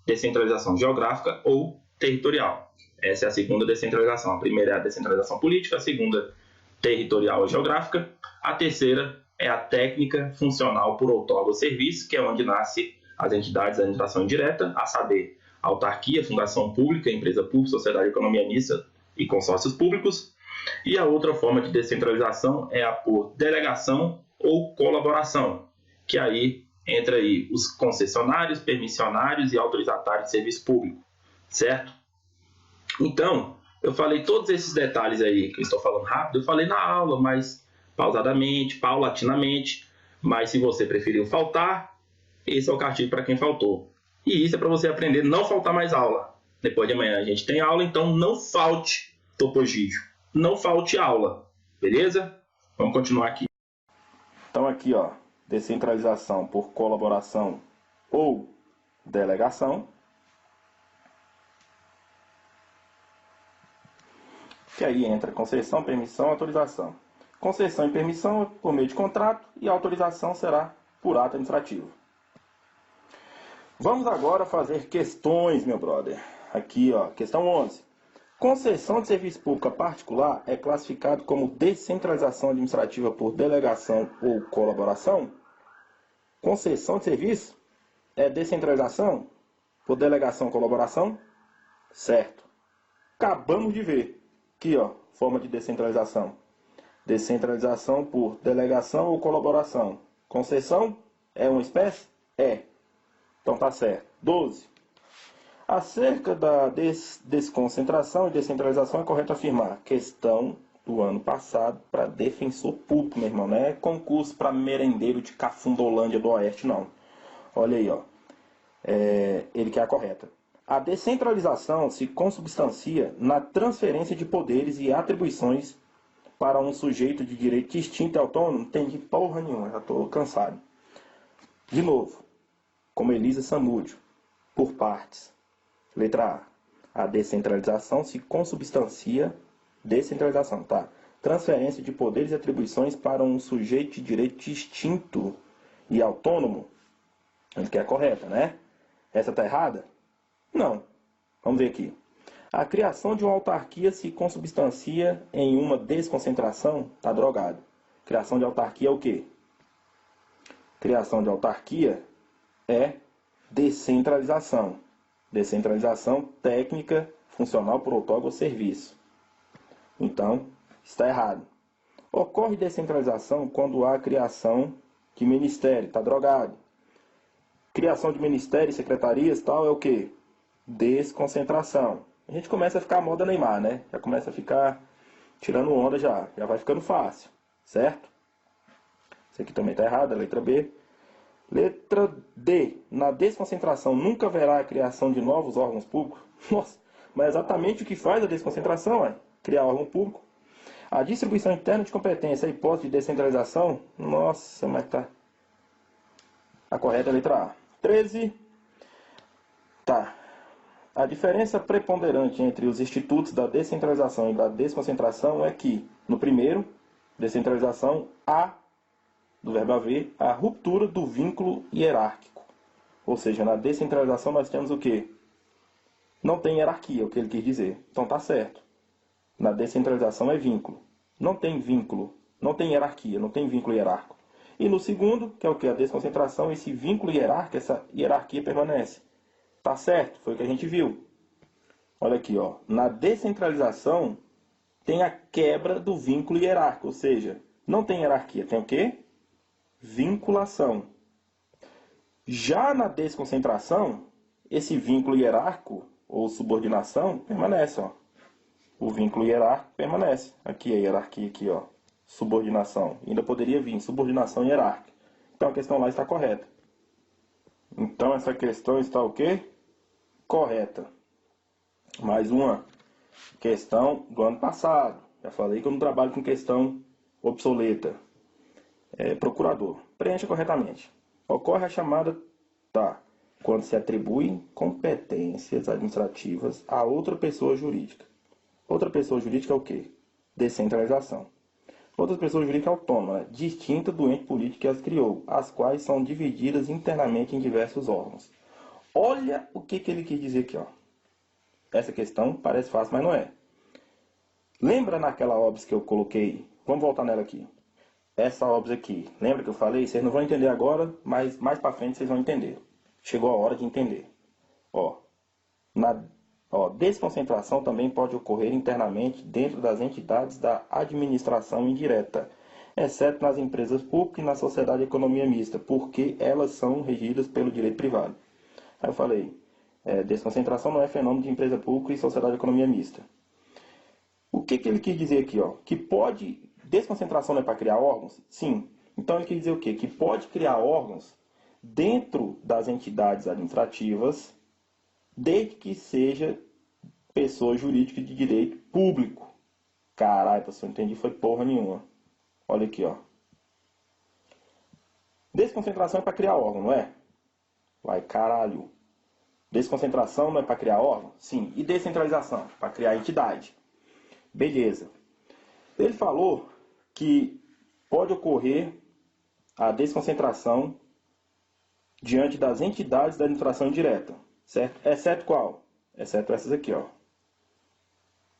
descentralização geográfica ou territorial. Essa é a segunda descentralização. A primeira é a descentralização política, a segunda territorial ou geográfica, a terceira é a técnica funcional por outorga ou serviço, que é onde nasce as entidades da administração indireta, a saber, autarquia, fundação pública, empresa pública, sociedade de economia mista e consórcios públicos. E a outra forma de descentralização é a por delegação ou colaboração, que aí entra aí os concessionários, permissionários e autorizatários de serviço público, certo? Então, eu falei todos esses detalhes aí que eu estou falando rápido, eu falei na aula, mas pausadamente, paulatinamente, mas se você preferiu faltar, esse é o castigo para quem faltou. E isso é para você aprender a não faltar mais aula. Depois de amanhã a gente tem aula, então não falte topogígio. Não falte aula, beleza? Vamos continuar aqui. Então aqui, ó, descentralização por colaboração ou delegação. Que aí entra concessão, permissão e autorização. Concessão e permissão é por meio de contrato e autorização será por ato administrativo. Vamos agora fazer questões, meu brother. Aqui, ó, questão 11. Concessão de serviço público a particular é classificado como descentralização administrativa por delegação ou colaboração? Concessão de serviço é descentralização por delegação ou colaboração? Certo. Acabamos de ver. Aqui, ó, forma de descentralização. Descentralização por delegação ou colaboração. Concessão é uma espécie? É. Então tá certo. 12. Acerca da desconcentração e descentralização é correto afirmar. Questão do ano passado para defensor público, meu irmão. Não é concurso para merendeiro de Cafundolândia do Oeste, não. Olha aí, ó. Ele que é a correta. A descentralização se consubstancia na transferência de poderes e atribuições para um sujeito de direito distinto e autônomo. Não entendi porra nenhuma, já estou cansado. De novo, como Elisa Samúdio, por partes. Letra A. A descentralização se consubstancia... Descentralização, tá? Transferência de poderes e atribuições para um sujeito de direito distinto e autônomo. Ele que é a correta, né? Essa tá errada? Não. Vamos ver aqui. A criação de uma autarquia se consubstancia em uma desconcentração, está drogado. Criação de autarquia é o quê? Criação de autarquia é descentralização. Descentralização técnica, funcional por outorga ou serviço. Então, está errado. Ocorre descentralização quando há criação de ministério, está drogado. Criação de ministérios, secretarias, tal, é o quê? Desconcentração. A gente começa a ficar a moda Neymar, né? Já começa a ficar tirando onda já vai ficando fácil, certo? Isso aqui também está errado, a letra B. Letra D. Na desconcentração nunca haverá a criação de novos órgãos públicos? Nossa, mas é exatamente o que faz a desconcentração, é criar órgão público. A distribuição interna de competência, a hipótese de descentralização, nossa, mas tá. A correta é a letra A. 13. Tá. A diferença preponderante entre os institutos da descentralização e da desconcentração é que, no primeiro, descentralização, há, do verbo haver, a ruptura do vínculo hierárquico. Ou seja, na descentralização nós temos o quê? Não tem hierarquia, o que ele quis dizer. Então tá certo. Na descentralização é vínculo. Não tem vínculo, não tem hierarquia, não tem vínculo hierárquico. E no segundo, que é o que? A desconcentração, esse vínculo hierárquico, essa hierarquia permanece. Tá certo, foi o que a gente viu. Olha aqui, ó. Na descentralização tem a quebra do vínculo hierárquico, ou seja, não tem hierarquia, tem o quê? Vinculação. Já na desconcentração, esse vínculo hierárquico ou subordinação permanece, ó. O vínculo hierárquico permanece. Aqui a hierarquia, aqui, ó. Subordinação. Ainda poderia vir subordinação hierárquica. Então a questão lá está correta. Então essa questão está o quê? Correta. Mais uma questão do ano passado. Já falei que eu não trabalho com questão obsoleta. Procurador. Preencha corretamente. Ocorre a chamada, tá, quando se atribuem competências administrativas a outra pessoa jurídica. Outra pessoa jurídica é o quê? Descentralização. Outra pessoa jurídica autônoma, né? Distinta do ente político que as criou, as quais são divididas internamente em diversos órgãos. Olha o que ele quis dizer aqui, ó. Essa questão parece fácil, mas não é. Lembra naquela OBS que eu coloquei? Vamos voltar nela aqui. Essa OBS aqui. Lembra que eu falei? Vocês não vão entender agora, mas mais para frente vocês vão entender. Chegou a hora de entender. Desconcentração também pode ocorrer internamente dentro das entidades da administração indireta, exceto nas empresas públicas e na sociedade de economia mista, porque elas são regidas pelo direito privado. Aí eu falei, desconcentração não é fenômeno de empresa pública e sociedade de economia mista. O que ele quis dizer aqui? Ó? Que pode... Desconcentração não é para criar órgãos? Sim. Então ele quis dizer o quê? Que pode criar órgãos dentro das entidades administrativas, desde que seja pessoa jurídica de direito público. Caralho, professor, não entendi, foi porra nenhuma. Olha aqui, ó. Desconcentração é para criar órgão, não é? Vai, caralho. Desconcentração não é para criar órgão? Sim. E descentralização? Para criar entidade. Beleza. Ele falou que pode ocorrer a desconcentração diante das entidades da administração indireta, certo? Exceto qual? Exceto essas aqui, ó.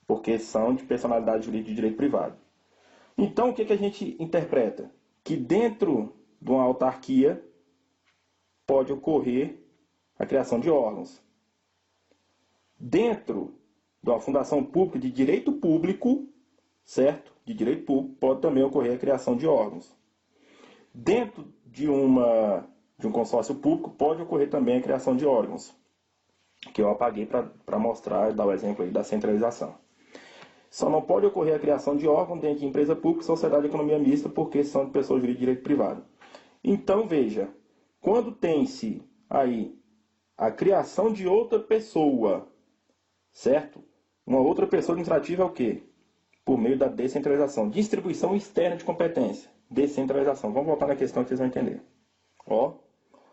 Porque são de personalidade jurídica de direito privado. Então, o que a gente interpreta? Que dentro de uma autarquia pode ocorrer a criação de órgãos. Dentro de uma fundação pública de direito público, certo? De direito público, pode também ocorrer a criação de órgãos. Dentro de um consórcio público, pode ocorrer também a criação de órgãos, que eu apaguei para mostrar, dar o exemplo aí da centralização. Só não pode ocorrer a criação de órgão dentro de empresa pública e sociedade de economia mista, porque são de pessoas jurídicas de direito privado. Então, veja, quando tem-se aí a criação de outra pessoa, certo? Uma outra pessoa administrativa é o quê? Por meio da descentralização. Distribuição externa de competência. Descentralização. Vamos voltar na questão que vocês vão entender.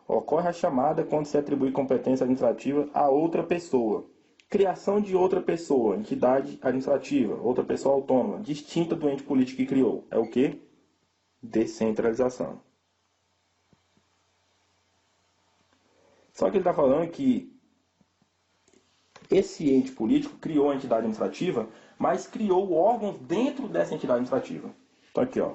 Ocorre a chamada quando se atribui competência administrativa a outra pessoa. Criação de outra pessoa, entidade administrativa, outra pessoa autônoma, distinta do ente político que criou. É o quê? Descentralização. Só que ele está falando que esse ente político criou a entidade administrativa, mas criou órgãos dentro dessa entidade administrativa. Então aqui, ó,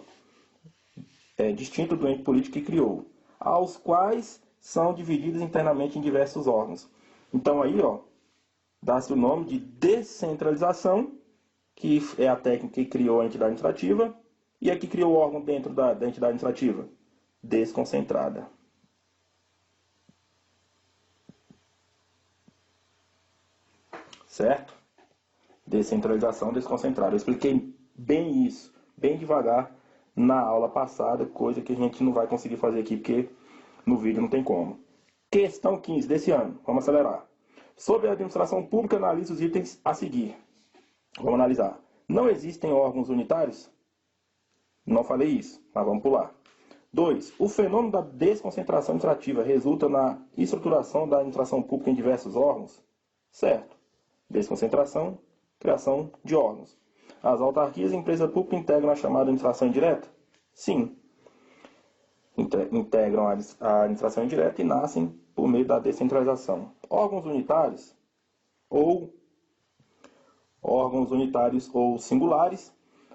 é distinto do ente político que criou, aos quais são divididos internamente em diversos órgãos. Então aí, ó, dá-se o nome de descentralização, que é a técnica que criou a entidade administrativa, e a que criou o órgão dentro da entidade administrativa, desconcentrada. Certo? Descentralização, desconcentrada. Eu expliquei bem isso, bem devagar, na aula passada, coisa que a gente não vai conseguir fazer aqui, porque no vídeo não tem como. Questão 15 desse ano, vamos acelerar. Sobre a administração pública, analise os itens a seguir. Vamos analisar. Não existem órgãos unitários? Não falei isso, mas vamos pular. 2. O fenômeno da desconcentração administrativa resulta na estruturação da administração pública em diversos órgãos? Certo. Desconcentração, criação de órgãos. As autarquias e empresas públicas integram a chamada administração indireta? Sim. Integram a administração indireta e nascem por meio da descentralização. Órgãos unitários ou singulares,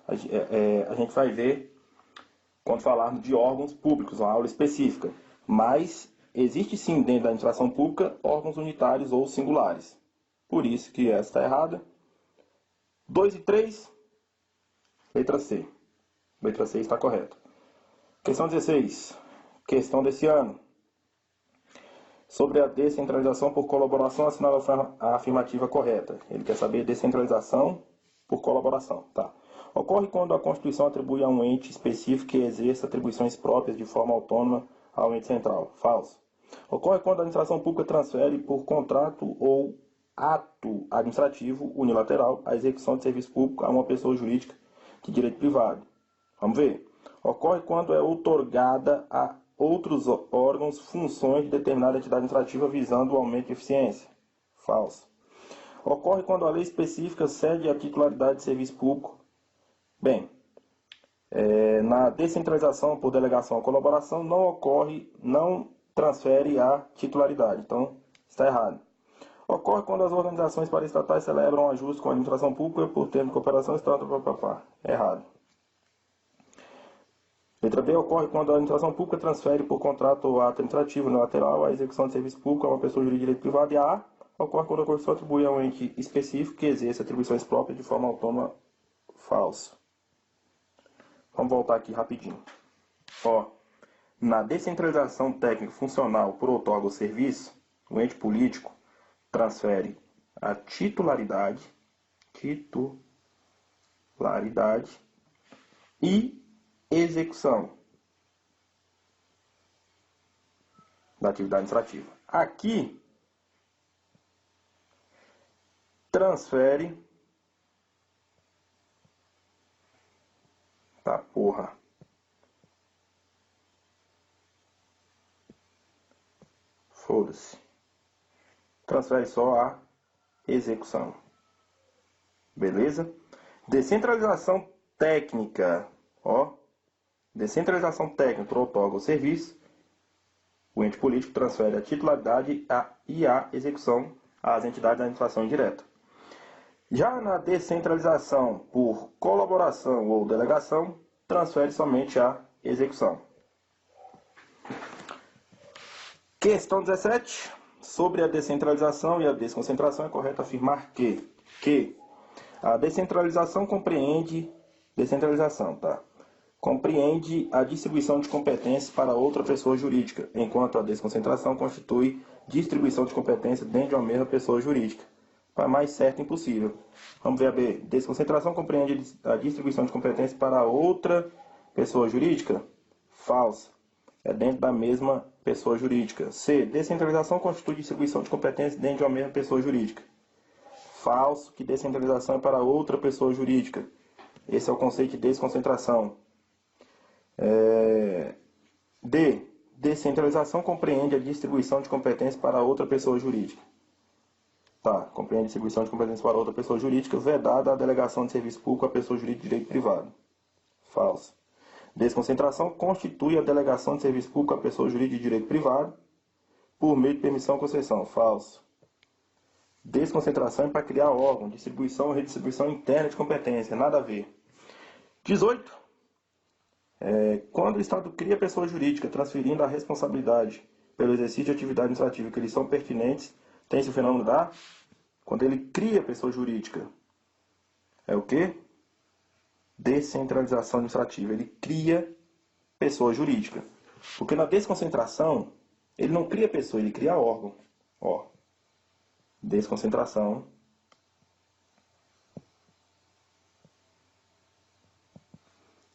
a gente vai ver quando falarmos de órgãos públicos, uma aula específica. Mas existe sim dentro da administração pública órgãos unitários ou singulares. Por isso que essa está errada. 2 e 3, letra C. Letra C está correta. Questão 16. Questão desse ano. Sobre a descentralização por colaboração, assinala a afirmativa correta. Ele quer saber descentralização por colaboração. Tá. Ocorre quando a Constituição atribui a um ente específico que exerça atribuições próprias de forma autônoma ao ente central. Falso. Ocorre quando a administração pública transfere por contrato ou ato administrativo unilateral a execução de serviço público a uma pessoa jurídica de direito privado. Vamos ver. Ocorre quando é outorgada a outros órgãos funções de determinada entidade administrativa visando o aumento de eficiência. Falso. Ocorre quando a lei específica cede a titularidade de serviço público. Bem, na descentralização por delegação ou colaboração não transfere a titularidade. Então, está errado. Ocorre quando as organizações paraestatais celebram ajustes com a administração pública por termo de cooperação estatal. Errado. Letra B. Ocorre quando a administração pública transfere por contrato ou ato administrativo unilateral a execução de serviço público a uma pessoa jurídica de direito privado. E A. Ocorre quando a Constituição atribui a um ente específico que exerce atribuições próprias de forma autônoma. Falso. Vamos voltar aqui rapidinho. Ó, na descentralização técnica funcional por outorga ou serviço, o ente político transfere a titularidade e execução da atividade administrativa. Aqui, transfere... Tá, porra. Foda-se. Transfere só a execução. Beleza? Descentralização técnica. Ó. Descentralização técnica por outorga ou serviço. O ente político transfere a titularidade e a execução às entidades da administração indireta. Já na descentralização por colaboração ou delegação, transfere somente a execução. Questão 17. Sobre a descentralização e a desconcentração, é correto afirmar que a descentralização compreende a distribuição de competências para outra pessoa jurídica, enquanto a desconcentração constitui distribuição de competências dentro de uma mesma pessoa jurídica. Para mais certo impossível. Vamos ver a B. Desconcentração compreende a distribuição de competências para outra pessoa jurídica? Falso. É dentro da mesma pessoa jurídica. C. Descentralização constitui distribuição de competências dentro de uma mesma pessoa jurídica. Falso, que descentralização é para outra pessoa jurídica. Esse é o conceito de desconcentração. D. Descentralização compreende a distribuição de competências para outra pessoa jurídica. Tá, compreende a distribuição de competências para outra pessoa jurídica, vedada a delegação de serviço público à pessoa jurídica de direito privado. Falso. Desconcentração constitui a delegação de serviço público à pessoa jurídica de direito privado por meio de permissão ou concessão. Falso. Desconcentração é para criar órgão, distribuição ou redistribuição interna de competência, nada a ver. 18. Quando o Estado cria pessoa jurídica, transferindo a responsabilidade pelo exercício de atividade administrativa que lhes são pertinentes, tem-se o fenômeno da... Quando ele cria pessoa jurídica, é o quê? Descentralização administrativa. Ele cria pessoa jurídica. Porque na desconcentração, ele não cria pessoa, ele cria órgão. Ó, desconcentração.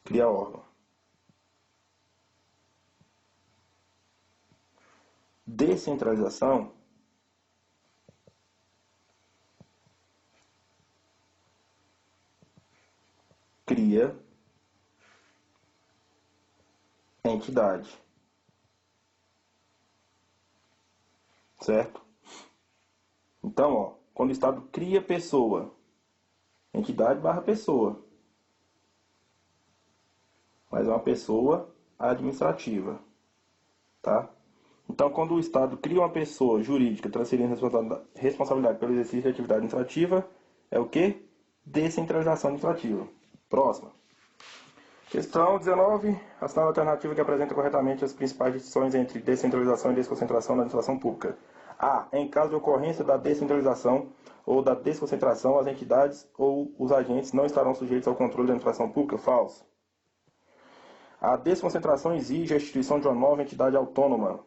Cria órgão. Descentralização cria entidade. Certo? Então, ó, quando o Estado cria pessoa, entidade barra pessoa, mas é uma pessoa administrativa. Tá? Então, quando o Estado cria uma pessoa jurídica transferindo responsabilidade pelo exercício de atividade administrativa, é o quê? Descentralização administrativa. Próxima. Questão 19. Assinale a alternativa que apresenta corretamente as principais distinções entre descentralização e desconcentração na administração pública. A. Em caso de ocorrência da descentralização ou da desconcentração, as entidades ou os agentes não estarão sujeitos ao controle da administração pública. Falso. A desconcentração exige a instituição de uma nova entidade autônoma,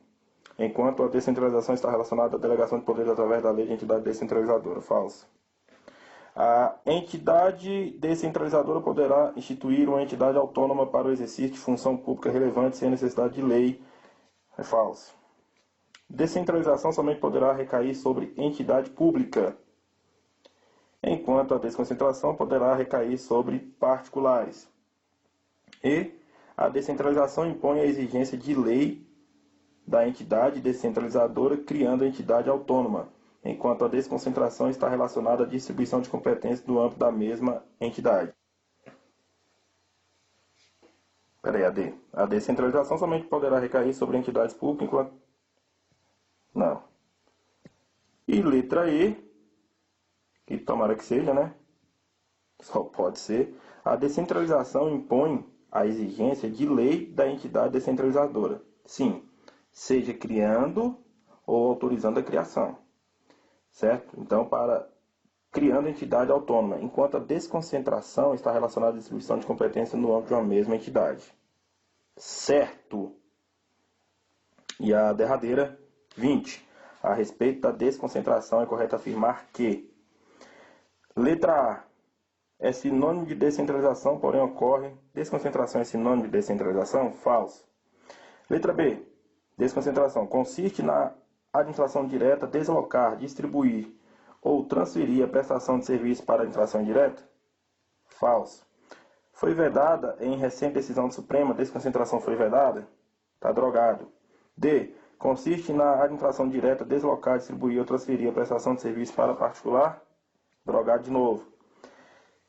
enquanto a descentralização está relacionada à delegação de poderes através da lei de entidade descentralizadora. Falso. A entidade descentralizadora poderá instituir uma entidade autônoma para o exercício de função pública relevante sem necessidade de lei. É falso. Descentralização somente poderá recair sobre entidade pública, enquanto a desconcentração poderá recair sobre particulares. E a descentralização impõe a exigência de lei da entidade descentralizadora, criando a entidade autônoma, enquanto a desconcentração está relacionada à distribuição de competências no âmbito da mesma entidade. A descentralização somente poderá recair sobre entidades públicas, enquanto... Não. E letra E, que tomara que seja, né? Só pode ser. A descentralização impõe a exigência de lei da entidade descentralizadora. Sim, seja criando ou autorizando a criação. Certo? Então, criando entidade autônoma, enquanto a desconcentração está relacionada à distribuição de competência no âmbito de uma mesma entidade. Certo? E a derradeira, 20. A respeito da desconcentração, é correto afirmar que letra A é sinônimo de descentralização, porém ocorre... Desconcentração é sinônimo de descentralização? Falso. Letra B. Desconcentração consiste na administração direta deslocar, distribuir ou transferir a prestação de serviço para a administração indireta? Falso. Foi vedada em recente decisão do Supremo, a desconcentração foi vedada? Está drogado. D. Consiste na administração direta deslocar, distribuir ou transferir a prestação de serviço para particular? Drogado de novo.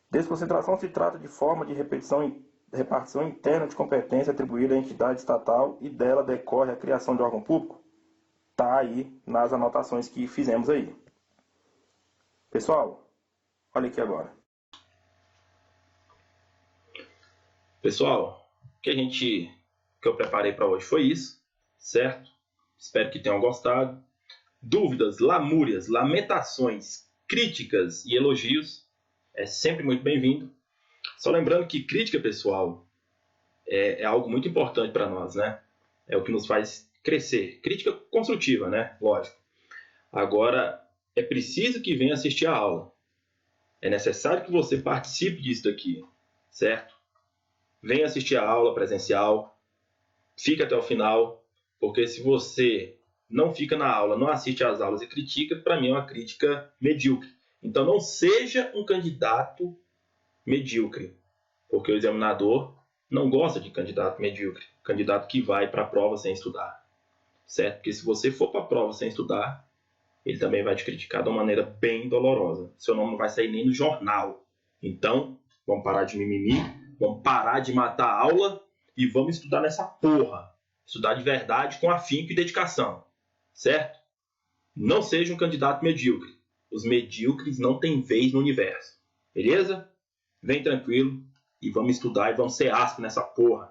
Desconcentração se trata de forma de repartição interna de competência atribuída à entidade estatal e dela decorre a criação de órgão público? Está aí nas anotações que fizemos aí. Pessoal, olha aqui agora. Pessoal, o que eu preparei para hoje foi isso, certo? Espero que tenham gostado. Dúvidas, lamúrias, lamentações, críticas e elogios é sempre muito bem-vindo. Só lembrando que crítica, pessoal, é algo muito importante para nós, né? É o que nos faz crescer. Crítica construtiva, né? Lógico. Agora, é preciso que venha assistir a aula. É necessário que você participe disso daqui, certo? Venha assistir a aula presencial, fica até o final, porque se você não fica na aula, não assiste às aulas e critica, para mim é uma crítica medíocre. Então não seja um candidato medíocre, porque o examinador não gosta de candidato medíocre, candidato que vai para a prova sem estudar, certo? Porque se você for para a prova sem estudar, ele também vai te criticar de uma maneira bem dolorosa. Seu nome não vai sair nem no jornal. Então, vamos parar de mimimi, vamos parar de matar a aula e vamos estudar nessa porra. Estudar de verdade, com afinco e dedicação, certo? Não seja um candidato medíocre. Os medíocres não têm vez no universo. Beleza? Vem tranquilo e vamos estudar e vamos ser áspero nessa porra.